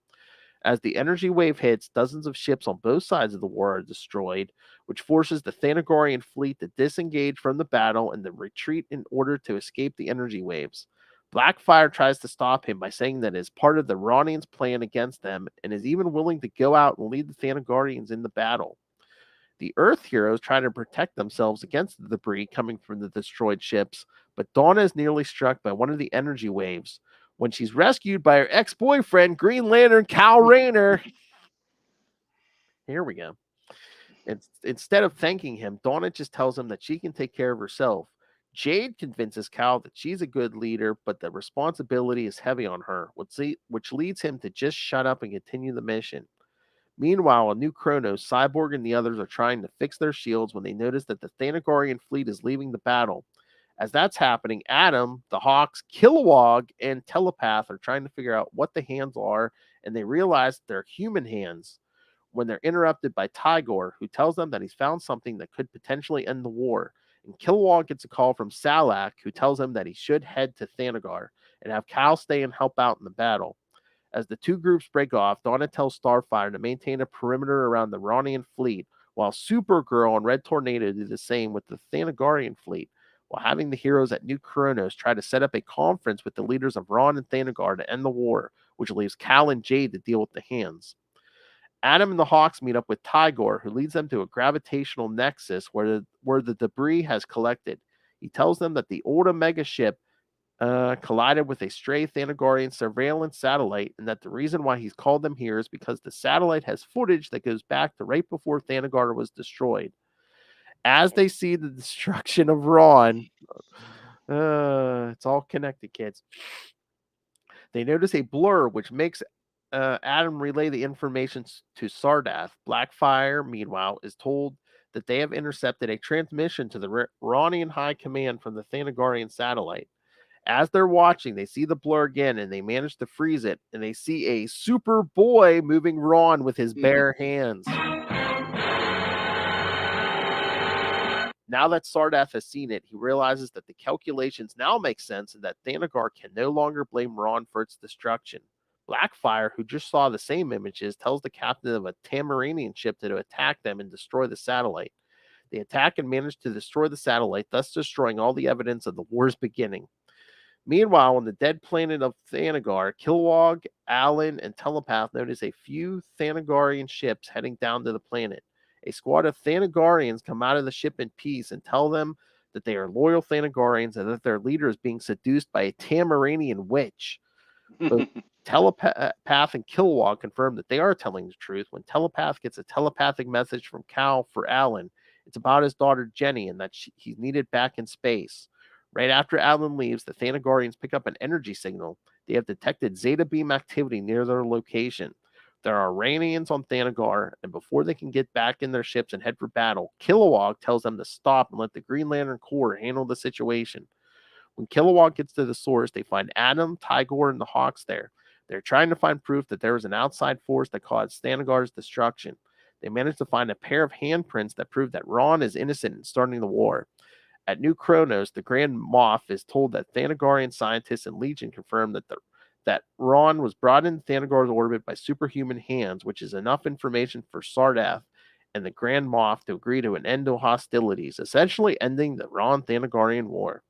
As the energy wave hits, dozens of ships on both sides of the war are destroyed, which forces the Thanagarian fleet to disengage from the battle and to retreat in order to escape the energy waves. Blackfire tries to stop him by saying that it is part of the Ronians' plan against them and is even willing to go out and lead the Thanagarians in the battle. The Earth heroes try to protect themselves against the debris coming from the destroyed ships, but Donna is nearly struck by one of the energy waves when she's rescued by her ex-boyfriend, Green Lantern Kal Rayner. Here we go. Instead of thanking him, Donna just tells him that she can take care of herself. Jade convinces Kal that she's a good leader, but the responsibility is heavy on her, which leads him to just shut up and continue the mission. Meanwhile, on New Kronos, Cyborg and the others are trying to fix their shields when they notice that the Thanagarian fleet is leaving the battle. As that's happening, Adam, the Hawks, Kilowog, and Telepath are trying to figure out what the hands are, and they realize they're human hands when they're interrupted by Tygor, who tells them that he's found something that could potentially end the war. And Kilowog gets a call from Salak, who tells him that he should head to Thanagar and have Kal stay and help out in the battle. As the two groups break off, Donna tells Starfire to maintain a perimeter around the Ronian fleet, while Supergirl and Red Tornado do the same with the Thanagarian fleet, while having the heroes at New Kronos try to set up a conference with the leaders of Rann and Thanagar to end the war, which leaves Kal and Jade to deal with the hands. Adam and the Hawks meet up with Tygor, who leads them to a gravitational nexus where the debris has collected. He tells them that the old Omega ship collided with a stray Thanagarian surveillance satellite, and that the reason why he's called them here is because the satellite has footage that goes back to right before Thanagar was destroyed. As they see the destruction of Rann, it's all connected, kids. They notice a blur, which makes Adam relay the information to Sardath. Blackfire, meanwhile, is told that they have intercepted a transmission to the Ronian High Command from the Thanagarian satellite. As they're watching, they see the blur again, and they manage to freeze it, and they see a Superboy moving Rann with his bare hands. Now that Sardath has seen it, he realizes that the calculations now make sense and that Thanagar can no longer blame Rann for its destruction. Blackfire, who just saw the same images, tells the captain of a Tamaranian ship to attack them and destroy the satellite. They attack and manage to destroy the satellite, thus destroying all the evidence of the war's beginning. Meanwhile, on the dead planet of Thanagar, Kilowog, Alan, and Telepath notice a few Thanagarian ships heading down to the planet. A squad of Thanagarians come out of the ship in peace and tell them that they are loyal Thanagarians and that their leader is being seduced by a Tamaranian witch. Both Telepath and Kilowog confirm that they are telling the truth when Telepath gets a telepathic message from Kal for Alan. It's about his daughter Jenny and that he's needed back in space. Right after Alan leaves, the Thanagarians pick up an energy signal. They have detected Zeta beam activity near their location. There are Ranians on Thanagar, and before they can get back in their ships and head for battle, Kilowog tells them to stop and let the Green Lantern Corps handle the situation. When Kilowog gets to the source, they find Adam, Tygor, and the Hawks there. They're trying to find proof that there was an outside force that caused Thanagar's destruction. They manage to find a pair of handprints that prove that Rann is innocent in starting the war. At New Kronos, the Grand Moff is told that Thanagarian scientists and Legion confirm that Rann was brought into Thanagar's orbit by superhuman hands, which is enough information for Sardath and the Grand Moff to agree to an end to hostilities, essentially ending the Rann-Thanagarian War.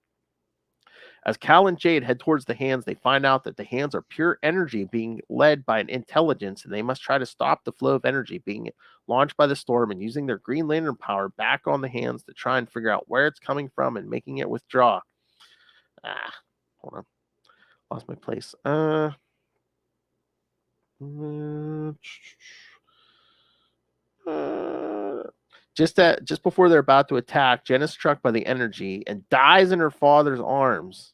As Cal and Jade head towards the hands, they find out that the hands are pure energy being led by an intelligence, and they must try to stop the flow of energy being launched by the storm and using their Green Lantern power back on the hands to try and figure out where it's coming from and making it withdraw. Hold on. Lost my place. Just before they're about to attack, Jen is struck by the energy and dies in her father's arms.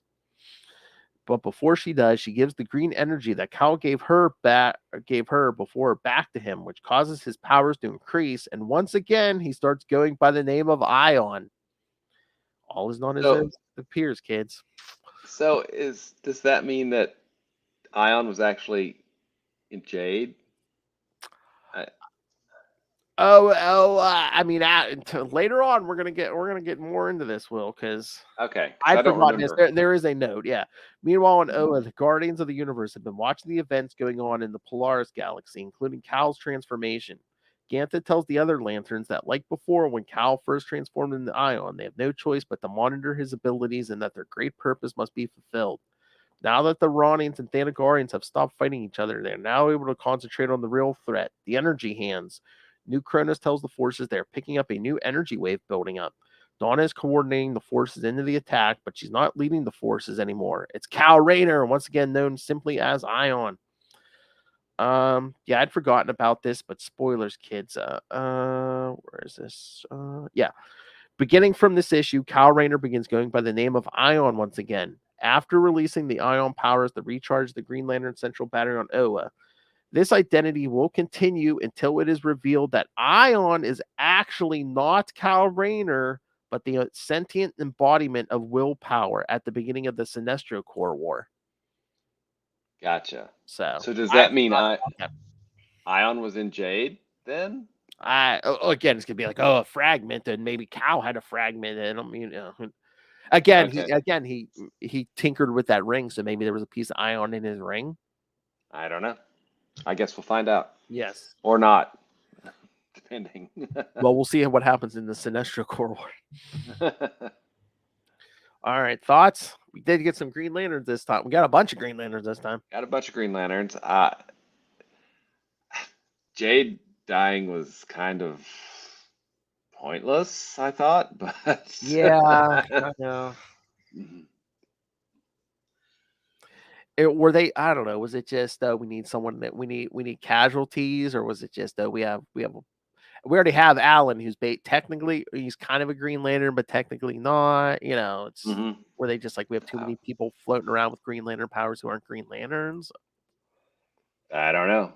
But before she does, she gives the green energy that Cal gave her before back to him, which causes his powers to increase. And once again, he starts going by the name of Ion. All is not as it appears, kids. So does that mean that Ion was actually in Jade? I mean, later on we're gonna get more into this, Will, because okay, I'd I don't forgotten this. remember. There is a note, yeah. Meanwhile, in Oa, the Guardians of the Universe have been watching the events going on in the Polaris Galaxy, including Cal's transformation. Ganthet tells the other Lanterns that, like before, when Cal first transformed into Ion, they have no choice but to monitor his abilities and that their great purpose must be fulfilled. Now that the Ronnians and Thanagarians have stopped fighting each other, they are now able to concentrate on the real threat, the energy hands. New Cronus tells the forces they are picking up a new energy wave building up. Donna is coordinating the forces into the attack, but she's not leading the forces anymore. It's Cal Rayner, once again known simply as Ion. Yeah, I'd forgotten about this, but spoilers, kids. Where is this? Yeah. Beginning from this issue, Cal Rayner begins going by the name of Ion once again. After releasing the Ion powers to recharge the Green Lantern Central Battery on Oa, this identity will continue until it is revealed that Ion is actually not Cal Rayner, but the sentient embodiment of willpower at the beginning of the Sinestro Corps War. Gotcha. So does that mean Ion was in Jade then? Again, it's gonna be like, a fragment, and maybe Cal had a fragment, and I mean, again, he tinkered with that ring, so maybe there was a piece of Ion in his ring. I don't know. I guess we'll find out. Yes. Or not, depending. Well, we'll see what happens in the Sinestro Corps War. All right, thoughts? We did get some Green Lanterns this time. We got a bunch of Green Lanterns this time. Got a bunch of Green Lanterns. Jade dying was kind of pointless, I thought, but yeah, I know. Were they? I don't know. Was it just we need someone that we need casualties, or was it just we already have Alan, who's technically he's kind of a Green Lantern, but technically not. You know, it's were they just like we have too many people floating around with Green Lantern powers who aren't Green Lanterns? I don't know.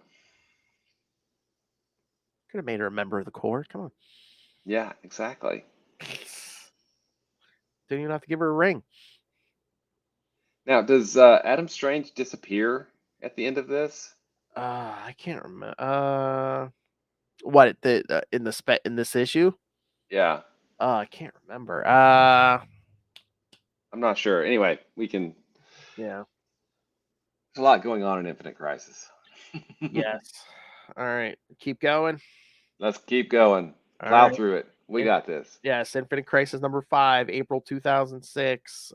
Could have made her a member of the Corps. Come on. Yeah, exactly. Didn't even have to give her a ring. Now, does Adam Strange disappear at the end of this? I can't remember. What in this issue? Yeah. I can't remember. I'm not sure. Anyway, we can. Yeah. There's a lot going on in Infinite Crisis. Yes. All right. Keep going. Let's keep going. Plow through it. We got this. Yes. Infinite Crisis number 5, April 2006.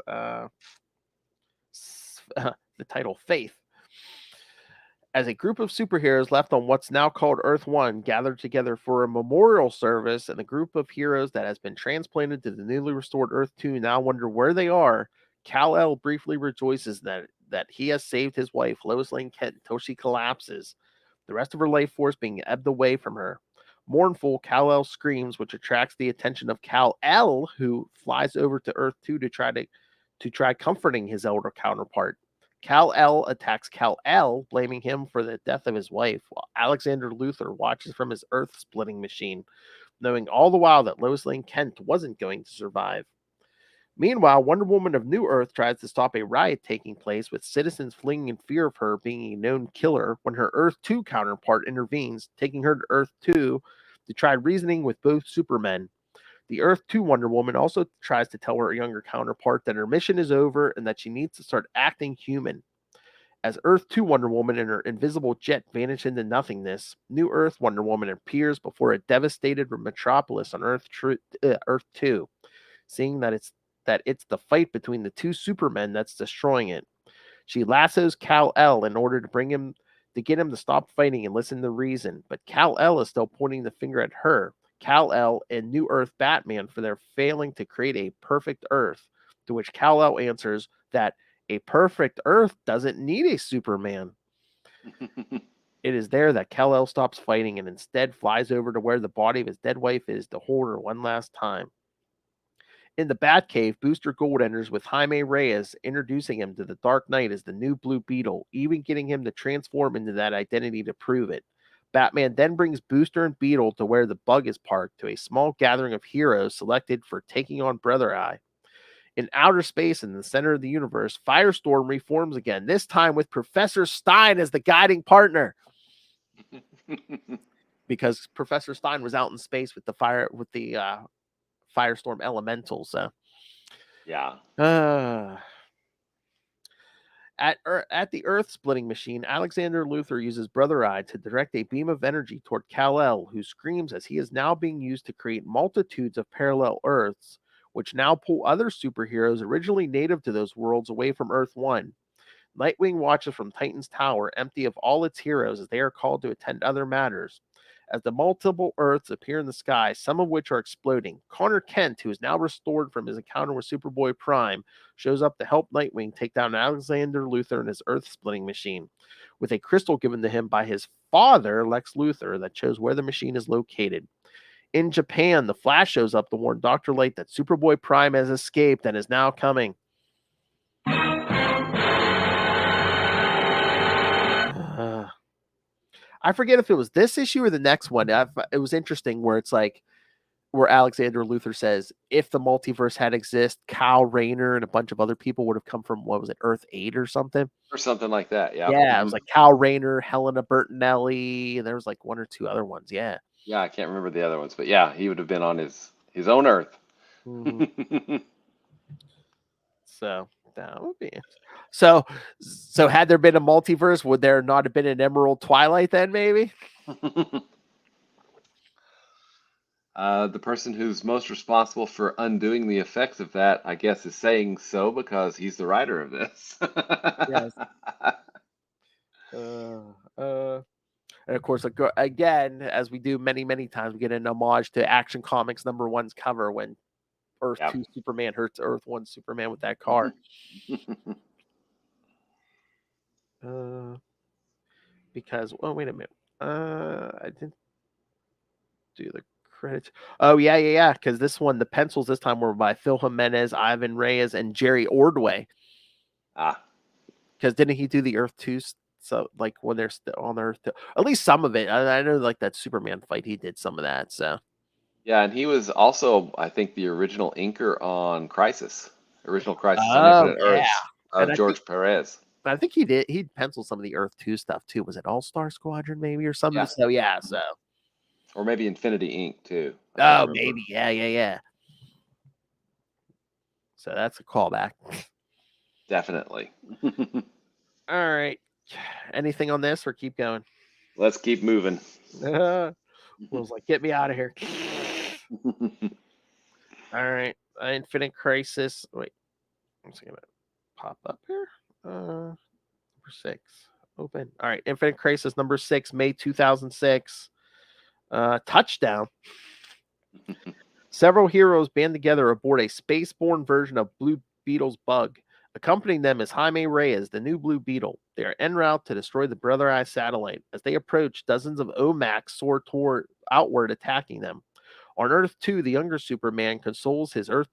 The title Faith. As a group of superheroes left on what's now called Earth 1 gathered together for a memorial service, and the group of heroes that has been transplanted to the newly restored Earth 2 now wonder where they are, Kal-El briefly rejoices that he has saved his wife, Lois Lane Kent, until she collapses, the rest of her life force being ebbed away from her. Mournful, Kal-El screams, which attracts the attention of Kal-El, who flies over to Earth 2 to try comforting his elder counterpart. Kal-El attacks Kal-El, blaming him for the death of his wife, while Alexander Luthor watches from his earth-splitting machine, knowing all the while that Lois Lane Kent wasn't going to survive. Meanwhile, Wonder Woman of New Earth tries to stop a riot taking place, with citizens fleeing in fear of her being a known killer, when her Earth 2 counterpart intervenes, taking her to Earth 2 to try reasoning with both Supermen. The Earth 2 Wonder Woman also tries to tell her younger counterpart that her mission is over and that she needs to start acting human. As Earth 2 Wonder Woman and her invisible jet vanish into nothingness, New Earth Wonder Woman appears before a devastated metropolis on Earth 2. Seeing that that it's the fight between the two Supermen that's destroying it. She lassos Kal-El in order to get him to stop fighting and listen to reason, but Kal-El is still pointing the finger at her, Kal-El and New Earth Batman, for their failing to create a perfect Earth, to which Kal-El answers that a perfect Earth doesn't need a Superman. It is there that Kal-El stops fighting and instead flies over to where the body of his dead wife is to hold her one last time. In the Batcave, Booster Gold enters with Jaime Reyes, introducing him to the Dark Knight as the new Blue Beetle, even getting him to transform into that identity to prove it. Batman then brings Booster and Beetle to where the Bug is parked, to a small gathering of heroes selected for taking on Brother Eye. In outer space, in the center of the universe, Firestorm reforms again, this time with Professor Stein as the guiding partner. Because Professor Stein was out in space with the Firestorm Elemental, so Yeah. At the Earth splitting machine, Alexander Luthor uses Brother Eye to direct a beam of energy toward Kal-El, who screams as he is now being used to create multitudes of parallel Earths, which now pull other superheroes originally native to those worlds away from Earth 1. Nightwing watches from Titan's Tower, empty of all its heroes, as they are called to attend other matters. As the multiple Earths appear in the sky, some of which are exploding, Connor Kent, who is now restored from his encounter with Superboy Prime, shows up to help Nightwing take down Alexander Luthor and his Earth-splitting machine, with a crystal given to him by his father, Lex Luthor, that shows where the machine is located. In Japan, the Flash shows up to warn Dr. Light that Superboy Prime has escaped and is now coming. I forget if it was this issue or the next one. It was interesting where it's like, where Alexander Luthor says, if the multiverse had existed, Kyle Rayner and a bunch of other people would have come from, what was it, Earth 8 or something? Or something like that, yeah. Yeah, it was like Kyle Rayner, Helena Bertinelli, and there was like one or two other ones, yeah. Yeah, I can't remember the other ones, but yeah, he would have been on his own Earth. Mm-hmm. So that would be so had there been a multiverse, would there not have been an Emerald Twilight then, maybe? The person who's most responsible for undoing the effects of that, I guess, is saying so because he's the writer of this. Yes. And of course, again, as we do many, many times, we get an homage to Action Comics #1's cover when Earth 2 Superman hurts Earth 1 Superman with that car. Because, oh, wait a minute. I didn't do the credits. Oh, yeah. Because this one, the pencils this time were by Phil Jimenez, Ivan Reyes, and Jerry Ordway. Because didn't he do the Earth 2? So, like, when they're still on Earth 2, at least some of it. I know, like, that Superman fight, he did some of that, so. Yeah, and he was also, I think, the original inker on Crisis. Original Crisis on Infinite Earths. George Perez. I think he'd pencil some of the Earth 2 stuff too. Was it All-Star Squadron maybe or something? Yeah. So or maybe Infinity Inc. too. Oh, maybe. Yeah. So that's a callback. Definitely. All right. Anything on this or keep going? Let's keep moving. Was like, get me out of here. All right. Infinite Crisis. Wait. I'm just gonna pop up here. Number 6. Open. All right. Infinite Crisis #6, May 2006. Touchdown. Several heroes band together aboard a spaceborne version of Blue Beetle's Bug. Accompanying them is Jaime Reyes, the new Blue Beetle. They are en route to destroy the Brother Eye satellite. As they approach, dozens of Omacs soar outward, attacking them. On Earth 2, the younger Superman consoles with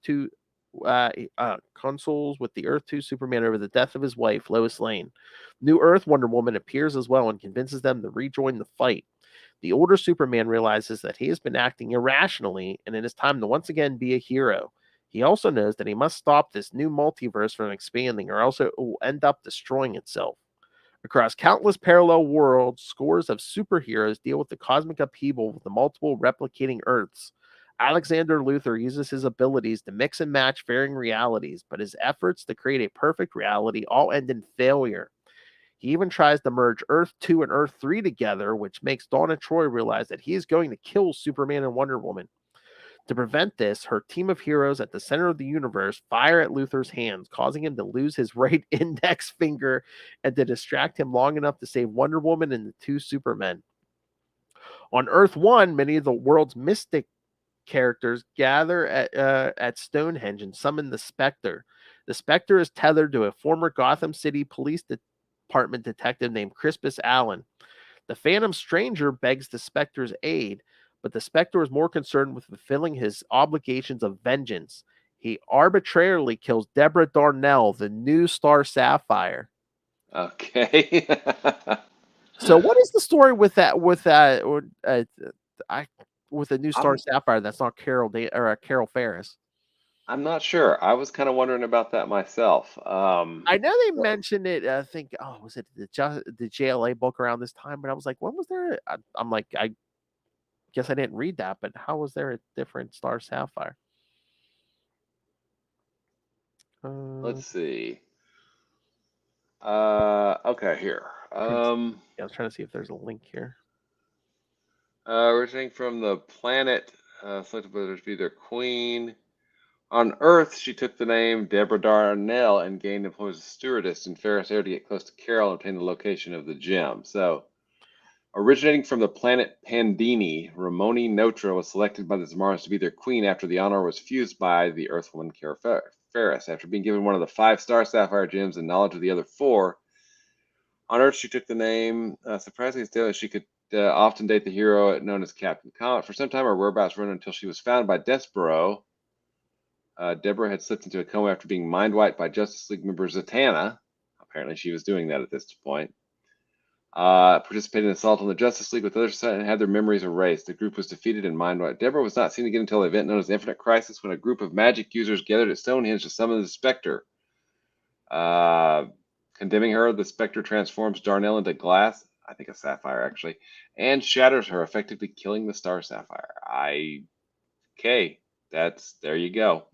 the Earth 2 Superman over the death of his wife, Lois Lane. New Earth Wonder Woman appears as well and convinces them to rejoin the fight. The older Superman realizes that he has been acting irrationally, and it is time to once again be a hero. He also knows that he must stop this new multiverse from expanding, or else it will end up destroying itself. Across countless parallel worlds, scores of superheroes deal with the cosmic upheaval with the multiple replicating Earths. Alexander Luthor uses his abilities to mix and match varying realities, but his efforts to create a perfect reality all end in failure. He even tries to merge Earth 2 and Earth 3 together, which makes Donna Troy realize that he is going to kill Superman and Wonder Woman. To prevent this, her team of heroes at the center of the universe fire at Luthor's hands, causing him to lose his right index finger and to distract him long enough to save Wonder Woman and the two Supermen. On Earth 1, many of the world's mystic characters gather at Stonehenge and summon the Spectre. The Spectre is tethered to a former Gotham City Police Department detective named Crispus Allen. The Phantom Stranger begs the Spectre's aid, but the Spectre is more concerned with fulfilling his obligations of vengeance. He arbitrarily kills Deborah Darnell, the new Star Sapphire. Okay. So, what is the story with that? With the new Star Sapphire that's not Carol Ferris? I'm not sure. I was kind of wondering about that myself. I know they mentioned it. I think, was it the JLA book around this time? But I was like, when was there? I'm like, I guess I didn't read that. But how was there a different Star Sapphire? Let's see. Okay, here. I was trying to see if there's a link here. Originating from the planet selected by to be their queen. On Earth, she took the name Deborah Darnell and gained employment as a stewardess in Ferris Air to get close to Carol and obtain the location of the gem. So, originating from the planet Pandini, Ramoni Notra was selected by the Zamarans to be their queen after the honor was fused by the Earthwoman Carol Ferris. After being given one of the 5 Star Sapphire gems and knowledge of the other 4, on Earth she took the name, surprisingly still, she could often date the hero known as Captain Comet. For some time, her whereabouts run until she was found by Despero. Deborah had slipped into a coma after being mind-wiped by Justice League member Zatanna. Apparently she was doing that at this point. Participated in an assault on the Justice League with others and had their memories erased. The group was defeated and mind-wiped. Deborah was not seen again until the event known as the Infinite Crisis, when a group of magic users gathered at Stonehenge to summon the Spectre. Condemning her, the Spectre transforms Darnell into glass, I think a sapphire actually, and shatters her, effectively killing the Star Sapphire. Okay, there you go.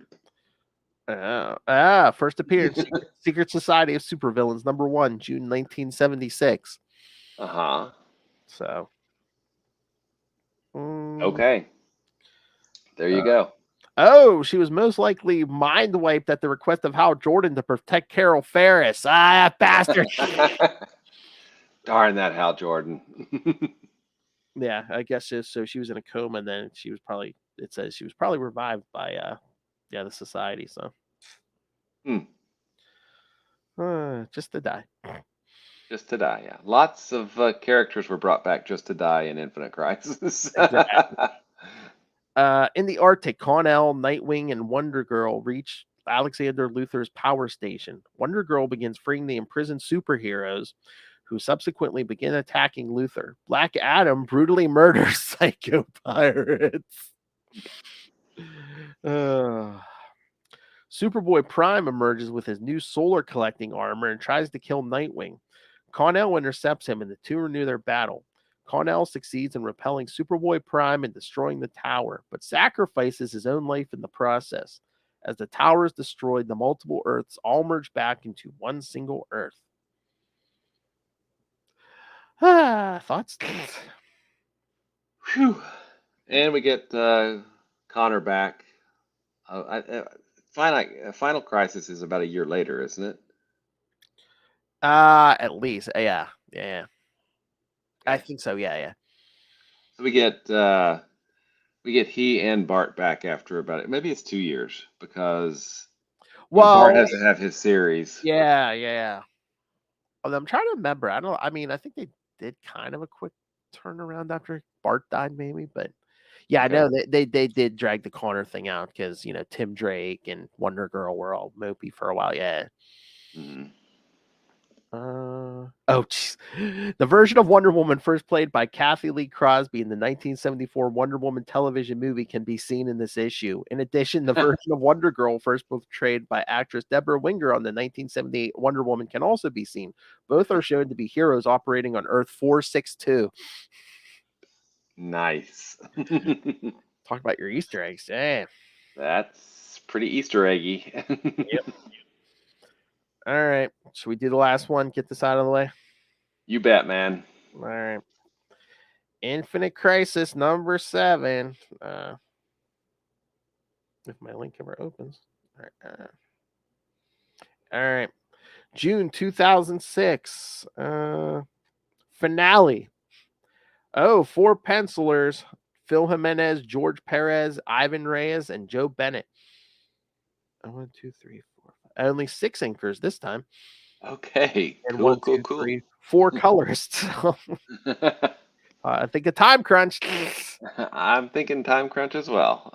First appearance, Secret Society of Supervillains, #1, June 1976. So. Okay. There you go. Oh, she was most likely mind wiped at the request of Hal Jordan to protect Carol Ferris. Bastard. Darn that Hal Jordan. Yeah, I guess so. She was in a coma, and then she was probably, it says she was probably revived by the Society. So just to die. Just to die, yeah. Lots of characters were brought back just to die in Infinite Crisis. Exactly. In the Arctic, Con-El, Nightwing, and Wonder Girl reach Alexander Luthor's power station. Wonder Girl begins freeing the imprisoned superheroes, who subsequently begin attacking Luthor. Black Adam brutally murders Psycho Pirates. Superboy Prime emerges with his new solar collecting armor and tries to kill Nightwing. Con-El intercepts him, and the two renew their battle. Con-El succeeds in repelling Superboy Prime and destroying the tower, but sacrifices his own life in the process. As the tower is destroyed, the multiple Earths all merge back into one single Earth. Thoughts? Whew. And we get Connor back. Final Crisis is about a year later, isn't it? At least, yeah. Okay. I think so. Yeah. So we get he and Bart back after about it. Maybe it's 2 years because Bart has to have his series. Yeah. Although I'm trying to remember. I think they did kind of a quick turnaround after Bart died, maybe, but yeah, okay. I know they did drag the Connor thing out because Tim Drake and Wonder Girl were all mopey for a while. Yeah. Mm-hmm. Geez. The version of Wonder Woman first played by Kathy Lee Crosby in the 1974 Wonder Woman television movie can be seen in this issue. In addition, the version of Wonder Girl first portrayed by actress Deborah Winger on the 1978 Wonder Woman can also be seen. Both are shown to be heroes operating on Earth 462. Nice. Talk about your Easter eggs. Yeah. That's pretty Easter eggy. Yep. All right. Should we do the last one? Get this out of the way? You bet, man. All right. Infinite Crisis #7. If my link ever opens. All right. All right. June 2006. Finale. Oh, 4 pencilers. Phil Jimenez, George Perez, Ivan Reyes, and Joe Bennett. 1, 2, 3, 4, 5. Only 6 inkers this time. Okay, And cool, 1, cool, 2, cool. 3, 4 colorists. I think a time crunch. I'm thinking time crunch as well.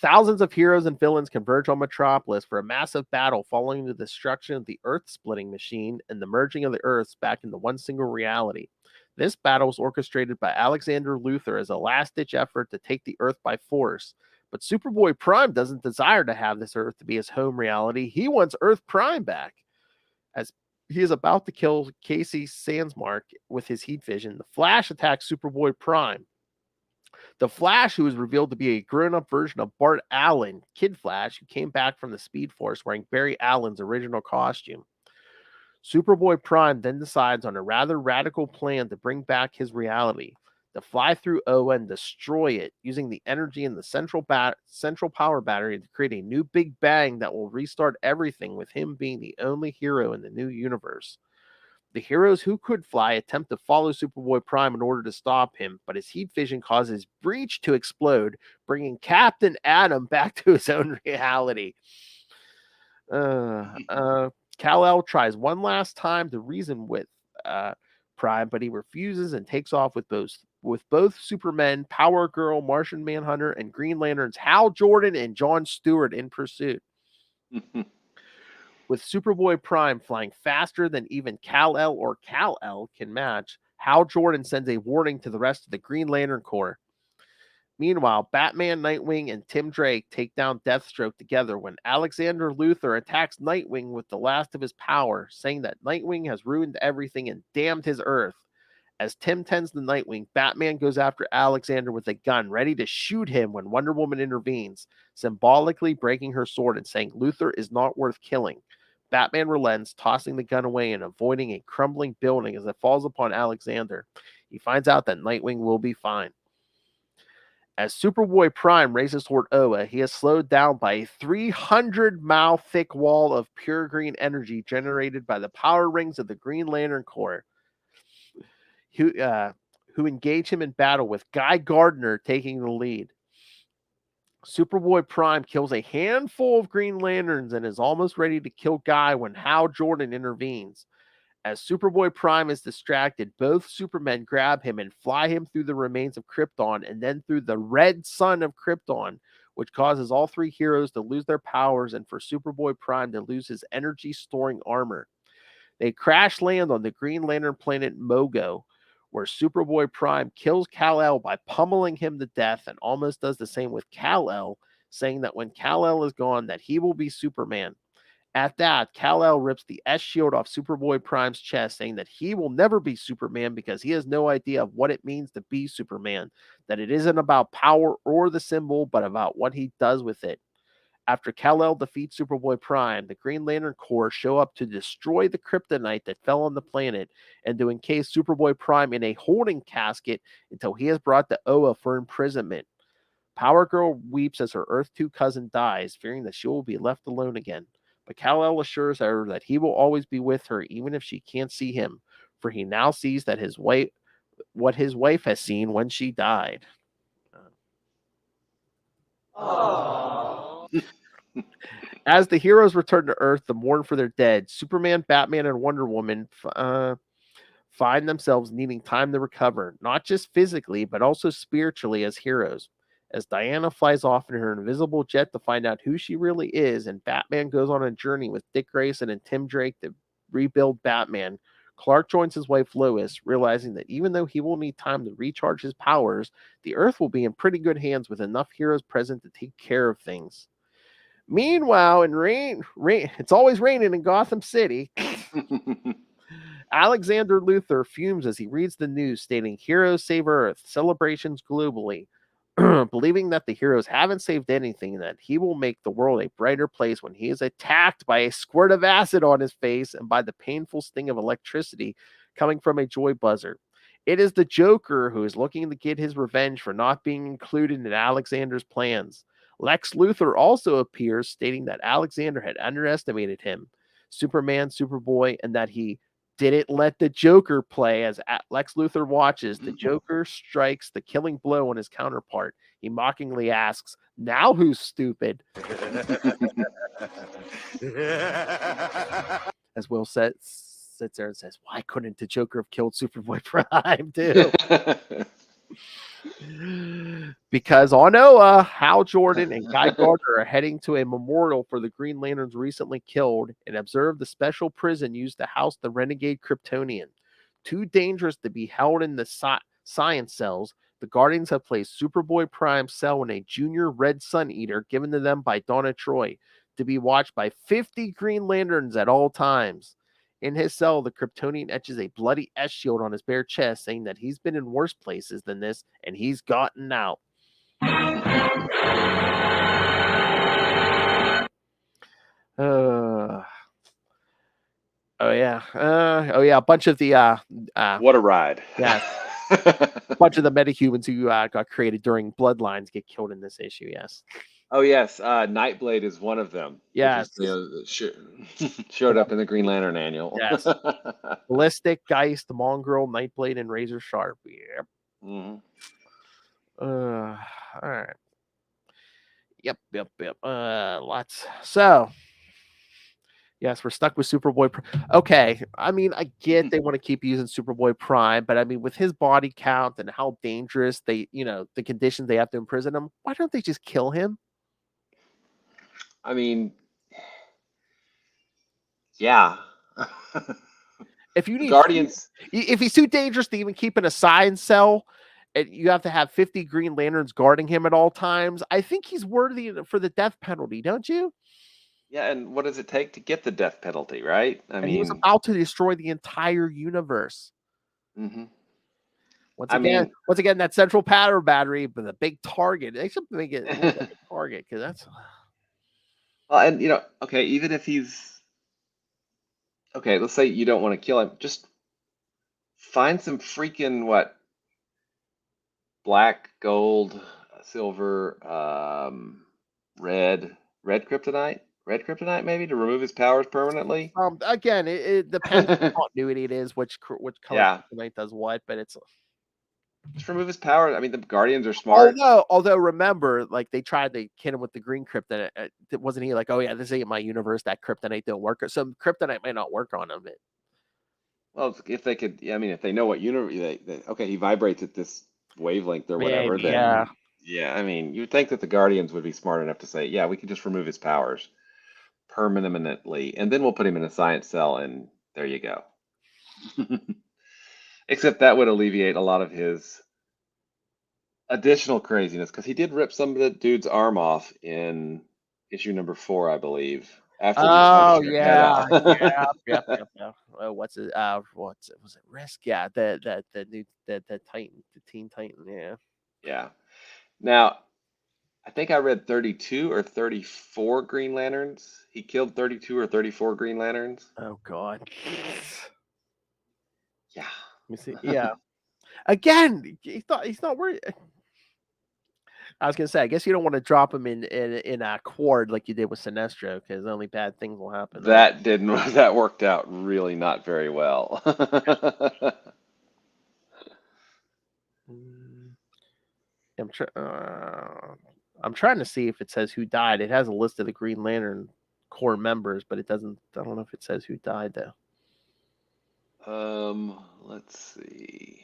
Thousands of heroes and villains converge on Metropolis for a massive battle following the destruction of the Earth-splitting machine and the merging of the Earths back into one single reality. This battle was orchestrated by Alexander Luthor as a last-ditch effort to take the Earth by force. But Superboy Prime doesn't desire to have this Earth to be his home reality. He wants Earth Prime back. As he is about to kill Casey Sandsmark with his heat vision, the Flash attacks Superboy Prime. The Flash, who is revealed to be a grown-up version of Bart Allen, Kid Flash, who came back from the Speed Force wearing Barry Allen's original costume. Superboy Prime then decides on a rather radical plan to bring back his reality, to fly through Oa and destroy it, using the energy in the central power battery to create a new Big Bang that will restart everything, with him being the only hero in the new universe. The heroes who could fly attempt to follow Superboy Prime in order to stop him, but his heat vision causes Breach to explode, bringing Captain Atom back to his own reality. Kal-El tries one last time to reason with Prime, but he refuses and takes off with both Supermen, Power Girl, Martian Manhunter, and Green Lantern's Hal Jordan and John Stewart in pursuit. With Superboy Prime flying faster than even Kal-El or Kal-El can match, Hal Jordan sends a warning to the rest of the Green Lantern Corps. Meanwhile, Batman, Nightwing, and Tim Drake take down Deathstroke together when Alexander Luthor attacks Nightwing with the last of his power, saying that Nightwing has ruined everything and damned his Earth. As Tim tends the Nightwing, Batman goes after Alexander with a gun, ready to shoot him when Wonder Woman intervenes, symbolically breaking her sword and saying Luthor is not worth killing. Batman relents, tossing the gun away and avoiding a crumbling building as it falls upon Alexander. He finds out that Nightwing will be fine. As Superboy Prime races toward Oa, he is slowed down by a 300-mile thick wall of pure green energy generated by the power rings of the Green Lantern Corps, who engage him in battle, with Guy Gardner taking the lead. Superboy Prime kills a handful of Green Lanterns and is almost ready to kill Guy when Hal Jordan intervenes. As Superboy Prime is distracted, both Supermen grab him and fly him through the remains of Krypton and then through the red sun of Krypton, which causes all 3 heroes to lose their powers and for Superboy Prime to lose his energy-storing armor. They crash land on the Green Lantern planet Mogo, where Superboy Prime kills Kal-El by pummeling him to death and almost does the same with Kal-El, saying that when Kal-El is gone, that he will be Superman. At that, Kal-El rips the S-shield off Superboy Prime's chest, saying that he will never be Superman because he has no idea of what it means to be Superman, that it isn't about power or the symbol, but about what he does with it. After Kal-El defeats Superboy Prime, the Green Lantern Corps show up to destroy the kryptonite that fell on the planet and to encase Superboy Prime in a holding casket until he is brought to Oa for imprisonment. Power Girl weeps as her Earth 2 cousin dies, fearing that she will be left alone again. But Kal-El assures her that he will always be with her even if she can't see him, for he now sees that what his wife has seen when she died. As the heroes return to Earth to mourn for their dead, Superman, Batman, and Wonder Woman find themselves needing time to recover, not just physically, but also spiritually as heroes. As Diana flies off in her invisible jet to find out who she really is, and Batman goes on a journey with Dick Grayson and Tim Drake to rebuild Batman, Clark joins his wife Lois, realizing that even though he will need time to recharge his powers, the Earth will be in pretty good hands with enough heroes present to take care of things. Meanwhile, in rain, it's always raining in Gotham City. Alexander Luthor fumes as he reads the news stating Heroes Save Earth, celebrations globally, believing that the heroes haven't saved anything and that he will make the world a brighter place when he is attacked by a squirt of acid on his face and by the painful sting of electricity coming from a joy buzzer. It is the Joker who is looking to get his revenge for not being included in Alexander's plans. Lex Luthor also appears, stating that Alexander had underestimated him, Superman, Superboy, and that he didn't let the Joker play. As Lex Luthor watches, the Joker strikes the killing blow on his counterpart. He mockingly asks, "Now who's stupid?" As Will sits there and says, "Why couldn't the Joker have killed Superboy Prime too?" Because on Oa, Hal Jordan and Guy Gardner are heading to a memorial for the Green Lanterns recently killed and observe the special prison used to house the renegade Kryptonian. Too dangerous to be held in the science cells, the Guardians have placed Superboy Prime's cell in a junior Red Sun Eater given to them by Donna Troy to be watched by 50 Green Lanterns at all times. In his cell, the Kryptonian etches a bloody S shield on his bare chest, saying that he's been in worse places than this and he's gotten out. Oh yeah. A bunch of the What a ride. Yeah. A bunch of the metahumans who got created during Bloodlines get killed in this issue. Yes. Oh yes, Nightblade is one of them. Yes. Which is, showed up in the Green Lantern annual. Yes. Ballistic, Geist, Mongrel, Nightblade, and Razor Sharp. Yep. Mhm. All right. Yep. Lots. So, yes, we're stuck with Superboy. Okay, I mean, I get they want to keep using Superboy Prime, but I mean, with his body count and how dangerous the conditions they have to imprison him, why don't they just kill him? I mean, yeah. If you need Guardians, if he's too dangerous to even keep in a science cell, and you have to have 50 Green Lanterns guarding him at all times, I think he's worthy for the death penalty, don't you? yeah, and what does it take to get the death penalty, right? I And he was mean, about to destroy the entire universe. mhm. Once I again, mean, that central power battery with a big target. They should make it look like a target because that's well, and okay, even if he's okay, let's say you don't want to kill him, just find some freaking black, gold, silver, red kryptonite maybe to remove his powers permanently. again, it depends on what continuity it is, which color Yeah, kryptonite does what, but it's just remove his powers. I mean, the Guardians are smart. although remember, like they tried to hit him with the green kryptonite. Wasn't he like, oh yeah, this ain't my universe? That kryptonite don't work. Some kryptonite might not work on him. Well, if they could, I mean, if they know what universe, okay, he vibrates at this wavelength or whatever, Maybe, yeah. then yeah, I mean, you'd think that the Guardians would be smart enough to say, yeah, we could just remove his powers permanently, and then we'll put him in a science cell, and there you go. Except that would alleviate a lot of his additional craziness because he did rip some of the dude's arm off in issue number 4, I believe. After he Oh punched their head yeah, off. yeah. What's it? Was it Risk? Yeah, the new the Titan, the Teen Titan. Yeah. Yeah. Now, I think I read 32 or 34 Green Lanterns. He killed 32 or 34 Green Lanterns. Oh God. Yeah. Let me see. Yeah. Again, he's not worried. I was gonna say, I guess you don't want to drop him in a quad like you did with Sinestro, because only bad things will happen. That didn't that worked out really not very well. I'm trying to see if it says who died. It has a list of the Green Lantern core members, but it doesn't. I don't know if it says who died though. Let's see.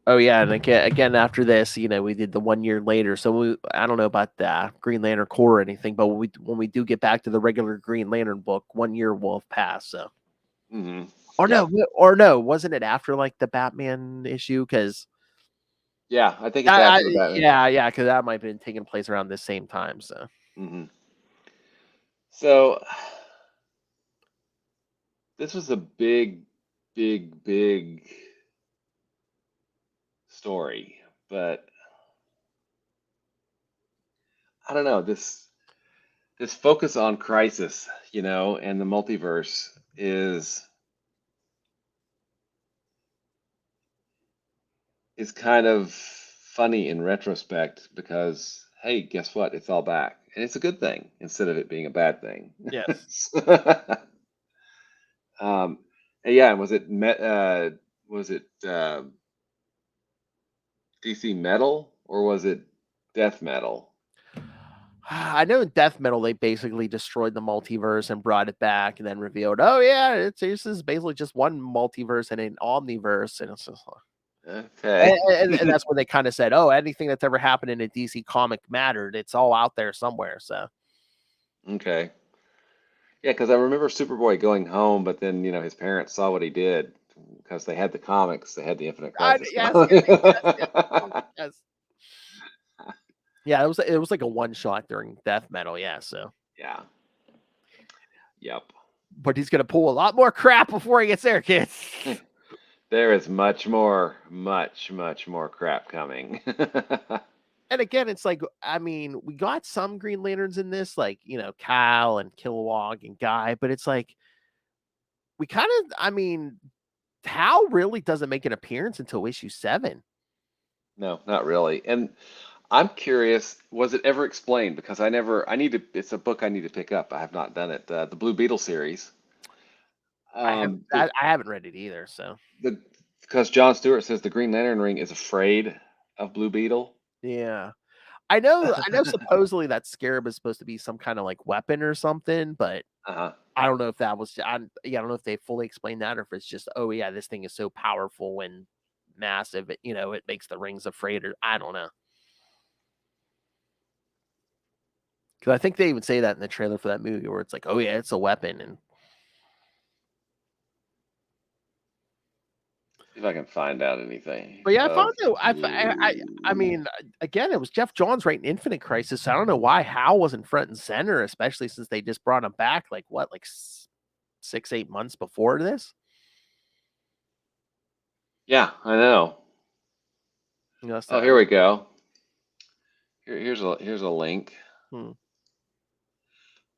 Oh yeah, and again after this, we did the 1 year later. So I don't know about the Green Lantern Corps or anything, but when we do get back to the regular Green Lantern book, 1 year will have passed. So, no, wasn't it after like the Batman issue? Because yeah, I think it's after the Batman. yeah, because that might have been taking place around the same time. So, so this was a big story, but I don't know, this focus on Crisis, and the multiverse is is kind of funny in retrospect because, hey, guess what? It's all back. And it's a good thing instead of it being a bad thing. Yes. um, and yeah, was it DC Metal or was it Death Metal? I know in Death Metal they basically destroyed the multiverse and brought it back, and then revealed, oh yeah, this is basically just one multiverse and an omniverse, and it's just, Okay. and that's when they kind of said, oh, anything that's ever happened in a DC comic mattered. It's all out there somewhere. So Okay. Yeah, because I remember Superboy going home, but then his parents saw what he did because they had the comics, they had the Infinite Crisis yes, comic. yes. Yeah, it was like a one shot during Death Metal. Yeah, so Yeah. Yep. but he's gonna pull a lot more crap before he gets there, kids. There is much more crap coming. And again, it's like, I mean, we got some Green Lanterns in this, like, Cal and Kilowog and Guy, but it's like, we kind of, I mean, Hal really doesn't make an appearance until issue 7. No, not really. And I'm curious, was it ever explained? Because it's a book I need to pick up. I have not done it. The Blue Beetle series. I haven't read it either, so. Because John Stewart says the Green Lantern ring is afraid of Blue Beetle. Yeah. I know supposedly that scarab is supposed to be some kind of like weapon or something, but Uh-huh. I don't know if that was, I don't know if they fully explained that or if it's just, oh yeah, this thing is so powerful and massive, it makes the rings afraid, or I don't know. Because I think they even say that in the trailer for that movie where it's like, oh yeah, it's a weapon. And See if I can find out anything. but yeah, I found it. I mean, again, it was Jeff Johns writing Infinite Crisis. So I don't know why Hal wasn't front and center, especially since they just brought him back like 6-8 months before this. Yeah, I know. So, oh, here we go. Here's a link.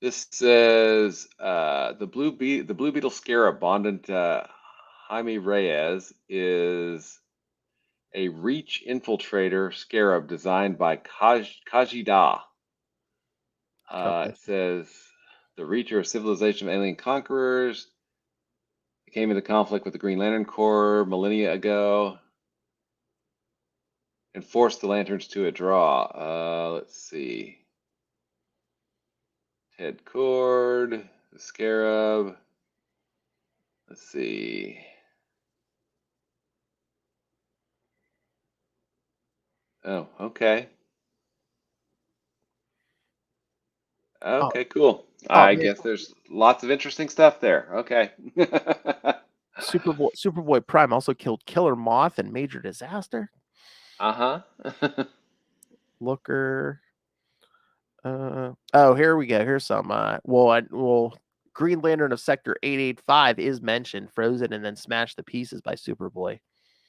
This says the Blue Beetle Scarab bonded to Jaime Reyes is a Reach infiltrator scarab designed by Kaji Da. Okay. It says the Reach are a civilization of alien conquerors. It came into conflict with the Green Lantern Corps millennia ago and forced the Lanterns to a draw. Let's see. Ted Cord, the Scarab. Let's see. Oh, okay. Okay, cool. I guess there's lots of interesting stuff there. Okay. Superboy Prime also killed Killer Moth and Major Disaster. Uh-huh. Looker. Oh, here we go. Here's some. Green Lantern of Sector 885 is mentioned, frozen and then smashed to pieces by Superboy.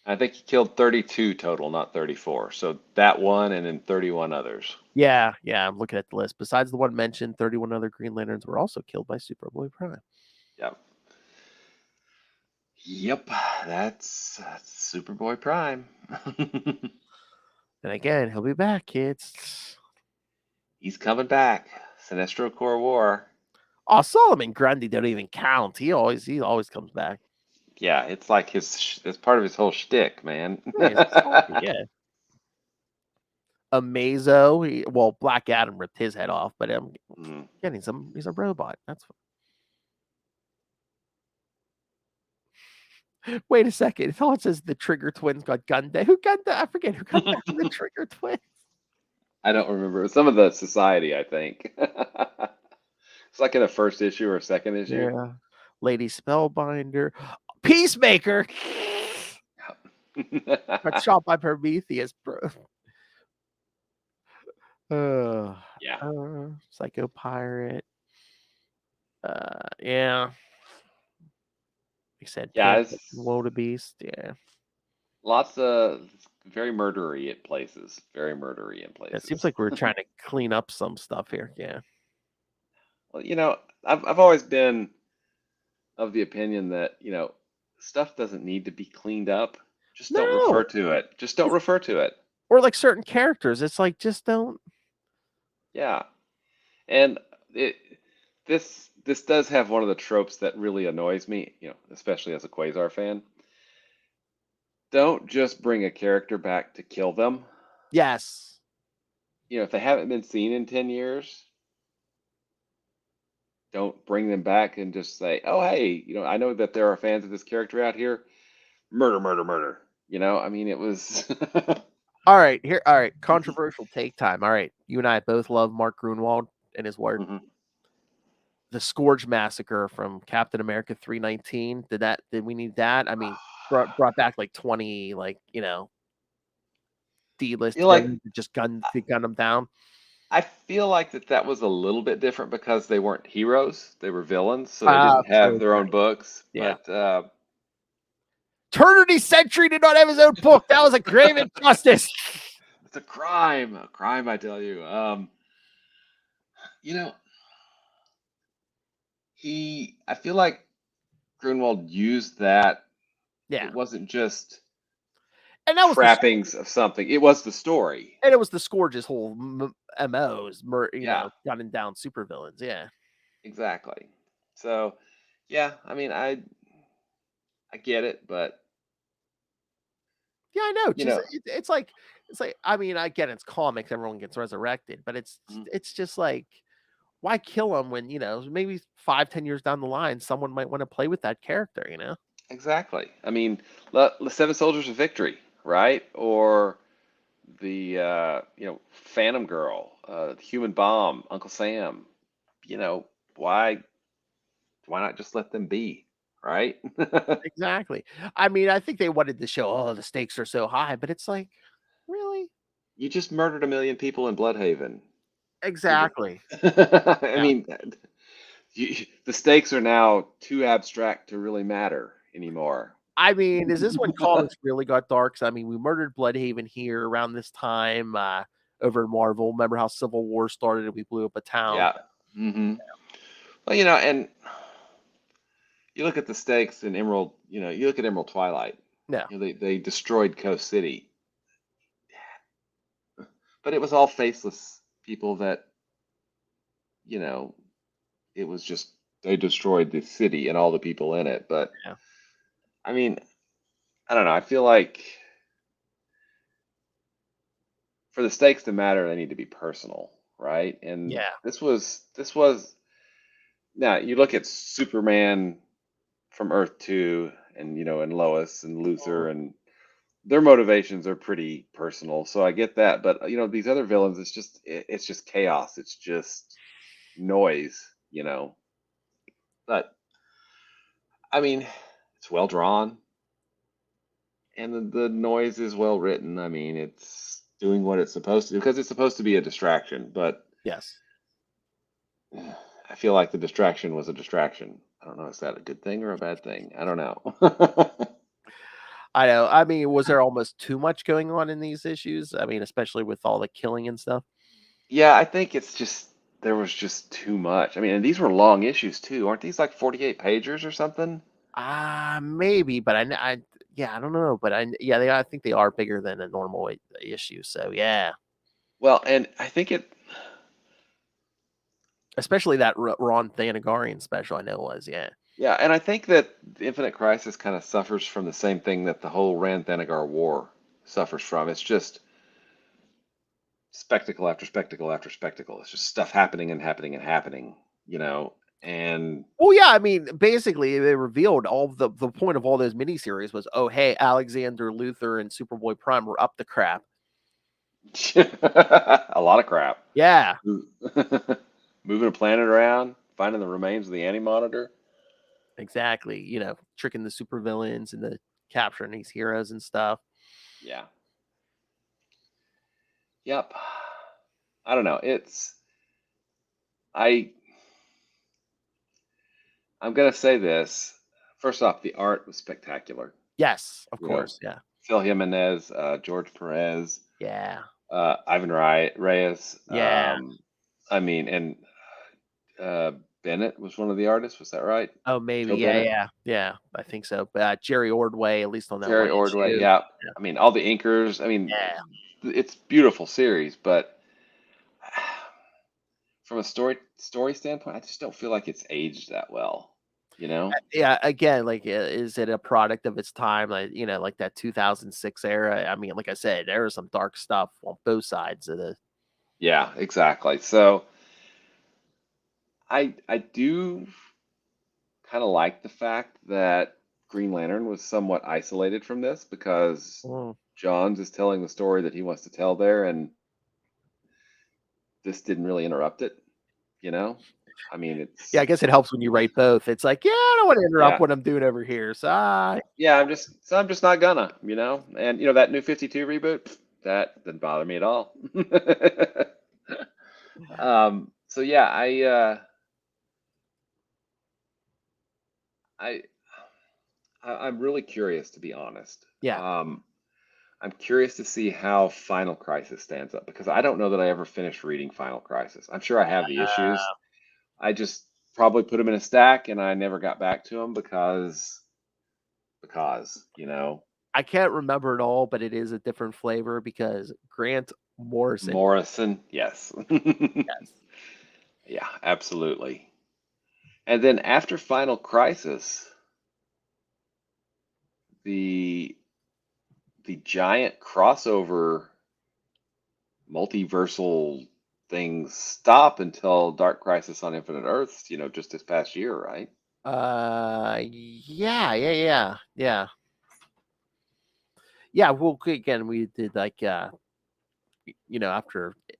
I think he killed 32 total, not 34. So that one and then 31 others. Yeah, I'm looking at the list. Besides the one mentioned, 31 other Green Lanterns were also killed by Superboy Prime. Yep, that's Superboy Prime. And again, he'll be back, kids. He's coming back. Sinestro Corps War. Oh, Solomon Grundy don't even count. He always comes back. Yeah, it's like it's part of his whole shtick, man. Yeah. Amazo. Black Adam ripped his head off, but again, he's a robot. That's fine. Wait a second. It all says the Trigger Twins got gunned down. Who gunned down? I forget who gunned down the Trigger Twins. I don't remember. Some of the Society, I think. It's like in the first issue or second issue. Yeah. Lady Spellbinder. Peacemaker. Got shot by Prometheus, bro. Psycho Pirate. Yeah. Like I said, Wildebeest. Yeah. Lots of very murdery at places. Very murdery in places. It seems like we're trying to clean up some stuff here. Yeah. Well, I've always been of the opinion that, stuff doesn't need to be cleaned up. Just don't refer No. to it. Just don't refer to it. Or like certain characters, it's like just don't. Yeah. And it this does have one of the tropes that really annoys me, especially as a Quasar fan. Don't just bring a character back to kill them. Yes. If they haven't been seen in 10 years, don't bring them back and just say, "Oh, hey, I know that there are fans of this character out here. Murder, murder, murder." I mean, it was All right, here. All right, controversial take time. All right, you and I both love Mark Grunwald and his work. Mhm. The Scourge Massacre from Captain America 319. Did we need that? I mean, brought back like 20, D-list feel like villains that just gun them down. I feel like that was a little bit different because they weren't heroes; they were villains, so they didn't have True, their own true. books. Yeah. But Eternity Sentry did not have his own book. That was a grave injustice. it's a crime, I tell you. I feel like Grunwald used that. Yeah, It wasn't just and that was trappings of something; it was the story. and it was the Scourge's whole MOs, Yeah. gunning down supervillains. Yeah, Exactly. So, yeah, I mean, I get it, but yeah, I know. you Just know, it's like I mean, I get it's comics, everyone gets resurrected, but Mhm. it's just like why kill them when maybe 5-10 years down the line someone might want to play with that character. Exactly. I mean, the Seven Soldiers of Victory, right? Or the Phantom Girl, Human Bomb, Uncle Sam. You know, why not just let them be, right? Exactly. I mean, I think they wanted to show, oh, the stakes are so high, but it's like, really? You just murdered 1 million people in Bloodhaven. Exactly. I Yeah. mean, the stakes are now too abstract to really matter anymore. I mean, is this when comics really got dark? 'Cause, I mean, we murdered Bloodhaven here around this time over in Marvel. Remember how Civil War started and we blew up a town? Yeah. Hmm. Well, and you look at the stakes in Emerald. You look at Emerald Twilight. No. They destroyed Coast City, but it was all faceless people that you know. It was just they destroyed the city and all the people in it. But Yeah. I mean, I don't know. I feel like for the stakes to matter, they need to be personal, right? And Yeah. this was now you look at Superman from Earth 2 and and Lois and Luthor and their motivations are pretty personal. So I get that, but these other villains it's just chaos. It's just noise. But I mean, it's well drawn and the noise is well written. I mean, it's doing what it's supposed to do because it's supposed to be a distraction, but Yes. I feel like the distraction was a distraction. I don't know, is that a good thing or a bad thing? I don't know. I know. I mean, was there almost too much going on in these issues? I mean, especially with all the killing and stuff. Yeah, I think it's just there was just too much. I mean, and these were long issues too. Aren't these like 48 pagers or something? Maybe, but yeah, I don't know, but I think they are bigger than a normal issue. So yeah, Well, and I think especially that Rann-Thanagarian special. I know it was, yeah. yeah, and I think that Infinite Crisis kind of suffers from the same thing that the whole Rann-Thanagar War suffers from. It's just spectacle after spectacle after spectacle. It's just stuff happening and happening and happening. And Well, yeah, I mean, basically, they revealed all the point of all those miniseries was, oh, hey, Alexander Luthor and Superboy Prime were up to crap. a lot of crap. Yeah, Moving a planet around, finding the remains of the Anti-Monitor. exactly. Tricking the supervillains and capturing these heroes and stuff. Yeah. Yep. I don't know. I'm gonna say this. First off, the art was spectacular. Yes, of You know, course. Yeah, Phil Jimenez, George Perez, yeah, Ivan Reyes. yeah. I mean, and Bennett was one of the artists. Was that right? Oh, maybe. Joe Yeah, Bennett? yeah. I think so. But Jerry Ordway, at least on that Jerry one Ordway. issue. Yeah. I mean, all the inkers. I mean, Yeah. it's beautiful series, but from a story standpoint, I just don't feel like it's aged that well. You know? Yeah, again, like, is it a product of its time? Like, like that 2006 era. I mean, like I said, there was some dark stuff on both sides of the. Yeah, exactly. So I do kind of like the fact that Green Lantern was somewhat isolated from this because Mm. Johns is telling the story that he wants to tell there, and this didn't really interrupt it. You know, I mean, Yeah, I guess it helps when you write both. It's like, yeah, I don't want to interrupt yeah, what I'm doing over here. So, yeah. I'm just not gonna, and that New 52 reboot that didn't bother me at all. So yeah, I I'm really curious, to be honest. yeah. I'm curious to see how Final Crisis stands up because I don't know that I ever finished reading Final Crisis. I'm sure I have the issues. I just probably put them in a stack and I never got back to them because. I can't remember it all, but it is a different flavor because Grant Morrison. Morrison, yes. Yes. Yeah, absolutely. And then after Final Crisis, the giant crossover multiversal things stop until Dark Crisis on Infinite Earths, just this past year, right? Yeah. Yeah, well, again, we did like, after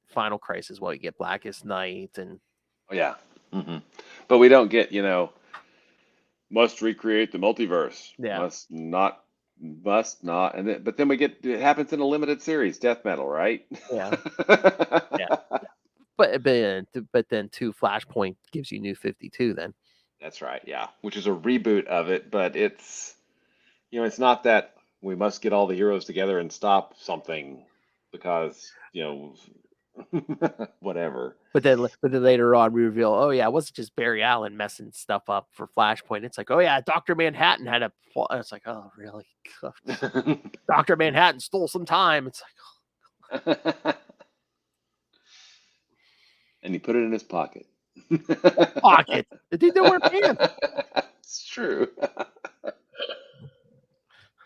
Final Crisis, what you get Blackest Night and. Oh, yeah. But we don't get, must recreate the multiverse. Yeah. Must not. But then we get, it happens in a limited series, Death Metal, right? Yeah. Yeah. But then two Flashpoint gives you New 52 then. That's right, yeah. Which is a reboot of it, but it's not that we must get all the heroes together and stop something because, whatever. But then later on we reveal, oh yeah, it wasn't just Barry Allen messing stuff up for Flashpoint. It's like, oh yeah, Dr. Manhattan had a. It's like, oh really? Dr. Manhattan stole some time. It's like, and he put it in his pocket. Pocket. The dude don't wear pants. It's true.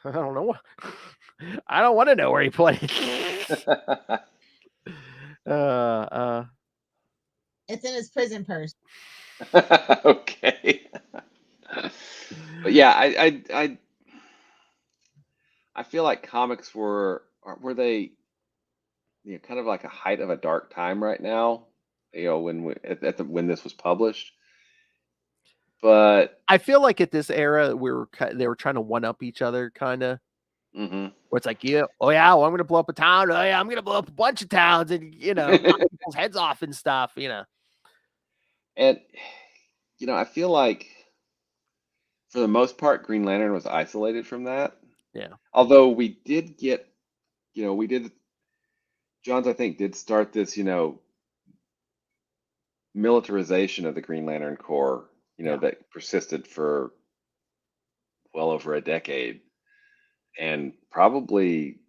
I don't know. I don't want to know where he put it. It's in his prison purse. Okay. But yeah, I feel like comics were they kind of like a height of a dark time right now, when this was published. But I feel like at this era they were trying to one up each other, kind of. Mm-hmm. Where it's like, oh yeah, well, I'm gonna blow up a town. Oh yeah, I'm gonna blow up a bunch of towns and knock people's heads off and stuff. And I feel like for the most part, Green Lantern was isolated from that. Yeah. Although we did get, Johns, I think, did start this, militarization of the Green Lantern Corps, that persisted for well over a decade. And probably,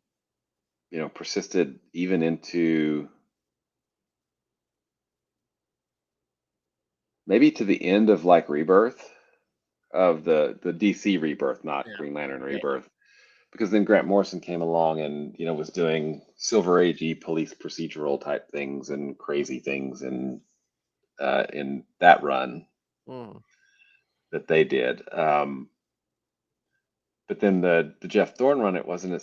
persisted even into maybe to the end of like Rebirth, of the DC Rebirth, not Green Lantern Rebirth, because then Grant Morrison came along and was doing Silver Age police procedural type things and crazy things in that run that they did. But then the Jeff Thorne run, it wasn't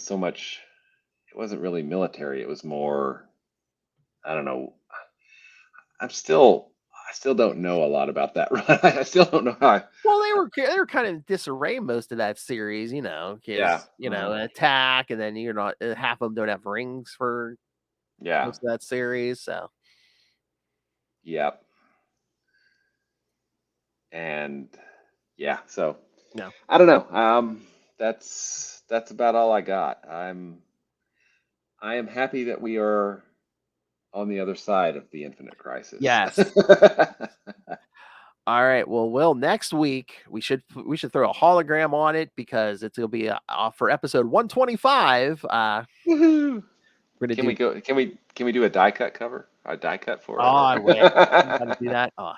really military. It was more, I don't know. I still don't know a lot about that run. I still don't know how. Well, they were kind of in disarray most of that series, because Attack, and then half of them don't have rings for most of that series. So, yep. And so no, I don't know. That's about all I got. I am happy that we are on the other side of the Infinite Crisis. Yes. All right. Well, Will, next week we should throw a hologram on it because it'll be for episode 125. Woohoo! We're gonna Can we go? Can we do a die cut cover? A die cut for it? Oh, I wish. You gotta do or- that. Oh.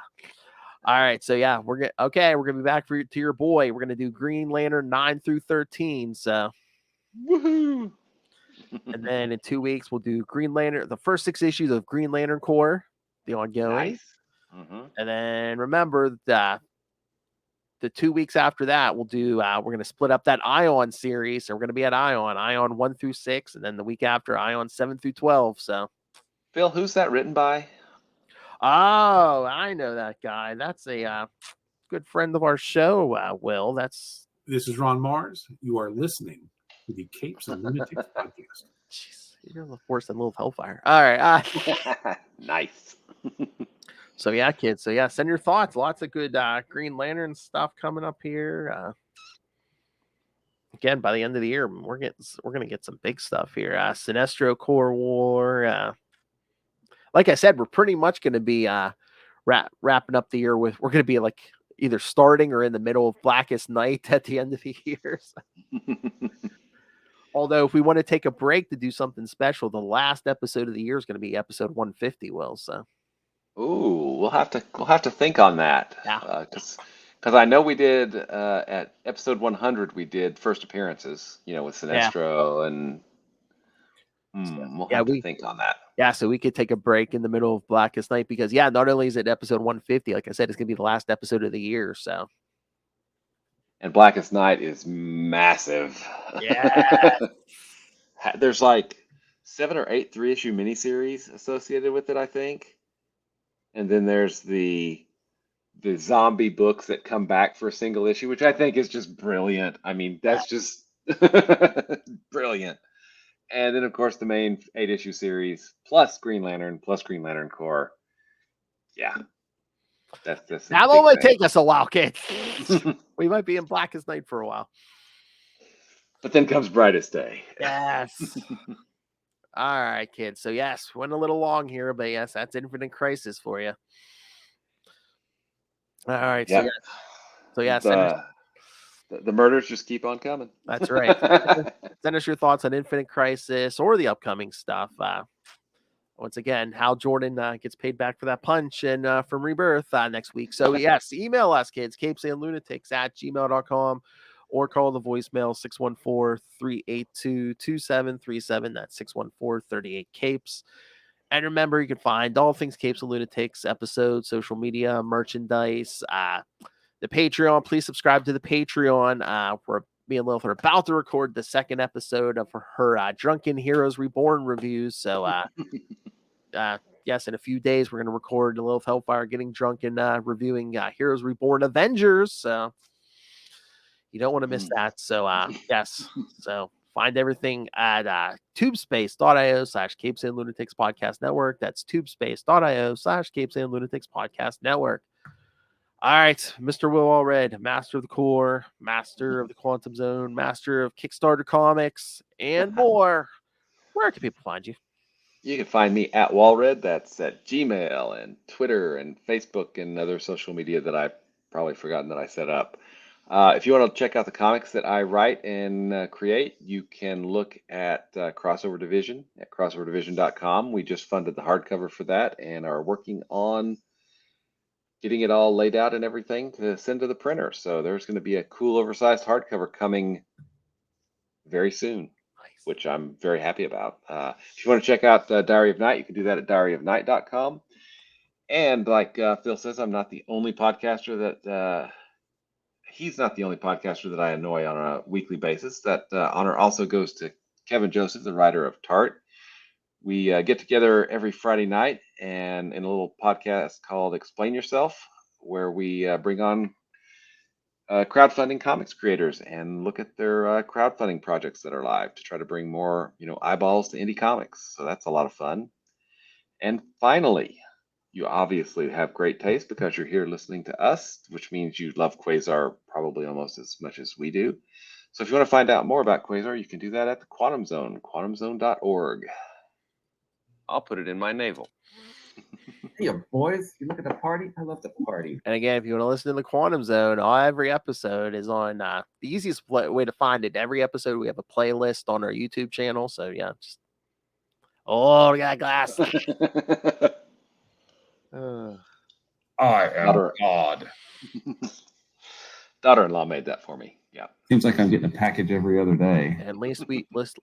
All right. So yeah, we're gonna be back to your boy. We're gonna do Green Lantern 9 through 13. So Woohoo! and then in 2 weeks we'll do Green Lantern, the first 6 issues of Green Lantern Corps, the ongoing. Nice. Mhm. And then remember that the 2 weeks after that, we'll do. We're going to split up that Ion series. So we're going to be at Ion 1 through 6, and then the week after Ion 7 through 12. So, Phil, who's that written by? oh, I know that guy. That's a good friend of our show. Will. This is Ron Mars. You are listening to the Capes and Lunatics podcast. Jeez, you're worse than Little Hellfire. All right. Nice. So yeah, kids. So yeah, send your thoughts. Lots of good Green Lantern stuff coming up here. Again, by the end of the year, we're gonna get some big stuff here. Sinestro Core War. Like I said, we're pretty much gonna be wrapping up the year with. We're gonna be like either starting or in the middle of Blackest Night at the end of the year. Although, if we want to take a break to do something special, the last episode of the year is going to be episode 150. Will so. Ooh, we'll have to think on that. Yeah. Because I know we did at episode 100 we did first appearances, with Sinestro and we'll have to think on that. Yeah, so we could take a break in the middle of Blackest Night because not only is it episode 150, like I said, it's gonna be the last episode of the year. So. And Blackest Night is massive. Yeah. There's like 7 or 8 3-issue miniseries associated with it, I think. And then there's the zombie books that come back for a single issue, which I think is just brilliant. I mean, that's just brilliant. And then, of course, the main 8-issue series, plus Green Lantern Corps. Yeah. That'll only take us a while, kids. We might be in Blackest Night for a while. But then comes Brightest Day. Yes. All right, kids. So yes, went a little long here, but yes, that's Infinite Crisis for you. All right. Yep. So yes. The murders just keep on coming. That's right. Send us your thoughts on Infinite Crisis or the upcoming stuff. Once again, Hal Jordan gets paid back for that punch and from Rebirth next week. So yes, email us, kids, CapesandLunatics@gmail.com. Or call the voicemail 614-382-2737. That's 614-38-CAPES. And remember, you can find all things Capes and Lunatics, episodes, social media, merchandise, the Patreon. Please subscribe to the Patreon. Me and Luthor are about to record the second episode of her Drunken Heroes Reborn reviews. So, yes, in a few days, we're going to record a little Hellfire getting drunk and reviewing Heroes Reborn Avengers. So, you don't want to miss that. So, yes. So, find everything at tubespace.io/Capes and Lunatics Podcast Network. That's tubespace.io/Capes and Lunatics Podcast Network. All right, Mr. Will Allred, master of the core, master of the Quantum Zone, master of Kickstarter comics, and more. Where can people find you? You can find me at Walred. That's at Gmail and Twitter and Facebook and other social media that I've probably forgotten that I set up. If you want to check out the comics that I write and create, you can look at Crossover Division at crossoverdivision.com. We just funded the hardcover for that and are working on getting it all laid out and everything to send to the printer. So there's going to be a cool oversized hardcover coming very soon, which I'm very happy about. If you want to check out Diary of Night, you can do that at diaryofnight.com. And like Phil says, I'm not the only podcaster that he's not the only podcaster that I annoy on a weekly basis. That honor also goes to Kevin Joseph, the writer of Tart. We get together every Friday night and in a little podcast called Explain Yourself, where we bring on crowdfunding comics creators and look at their crowdfunding projects that are live to try to bring more, eyeballs to indie comics. So that's a lot of fun. And finally, you obviously have great taste because you're here listening to us, which means you love Quasar probably almost as much as we do. So if you want to find out more about Quasar, you can do that at the Quantum Zone, quantumzone.org. I'll put it in my navel. Hey, boys, you look at the party. I love the party. And again, if you want to listen to the Quantum Zone, every episode is on the easiest way to find it. Every episode, we have a playlist on our YouTube channel. So, yeah, just we got glass. I am Daughter- God. Daughter-in-law made that for me. Yeah. Seems like I'm getting a package every other day. At least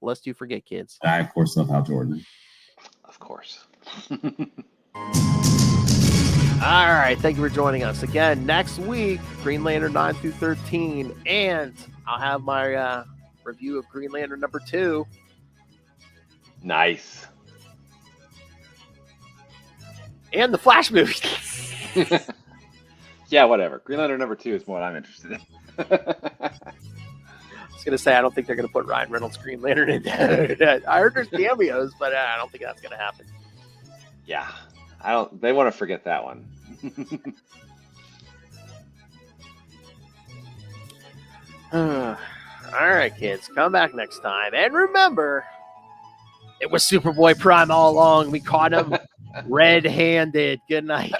lest you forget, kids. I, of course, love Hal Jordan. Of course. All right. Thank you for joining us again. Next week, Green Lantern 9 through 13. And I'll have my review of Green Lantern number 2. Nice. And the Flash movie. Yeah, whatever. Green Lantern number 2 is what I'm interested in. I was going to say, I don't think they're going to put Ryan Reynolds' Green Lantern in there. I heard there's cameos, but I don't think that's going to happen. Yeah. They want to forget that one. All right, kids. Come back next time. And remember, it was Superboy Prime all along. We caught him red-handed. Good night.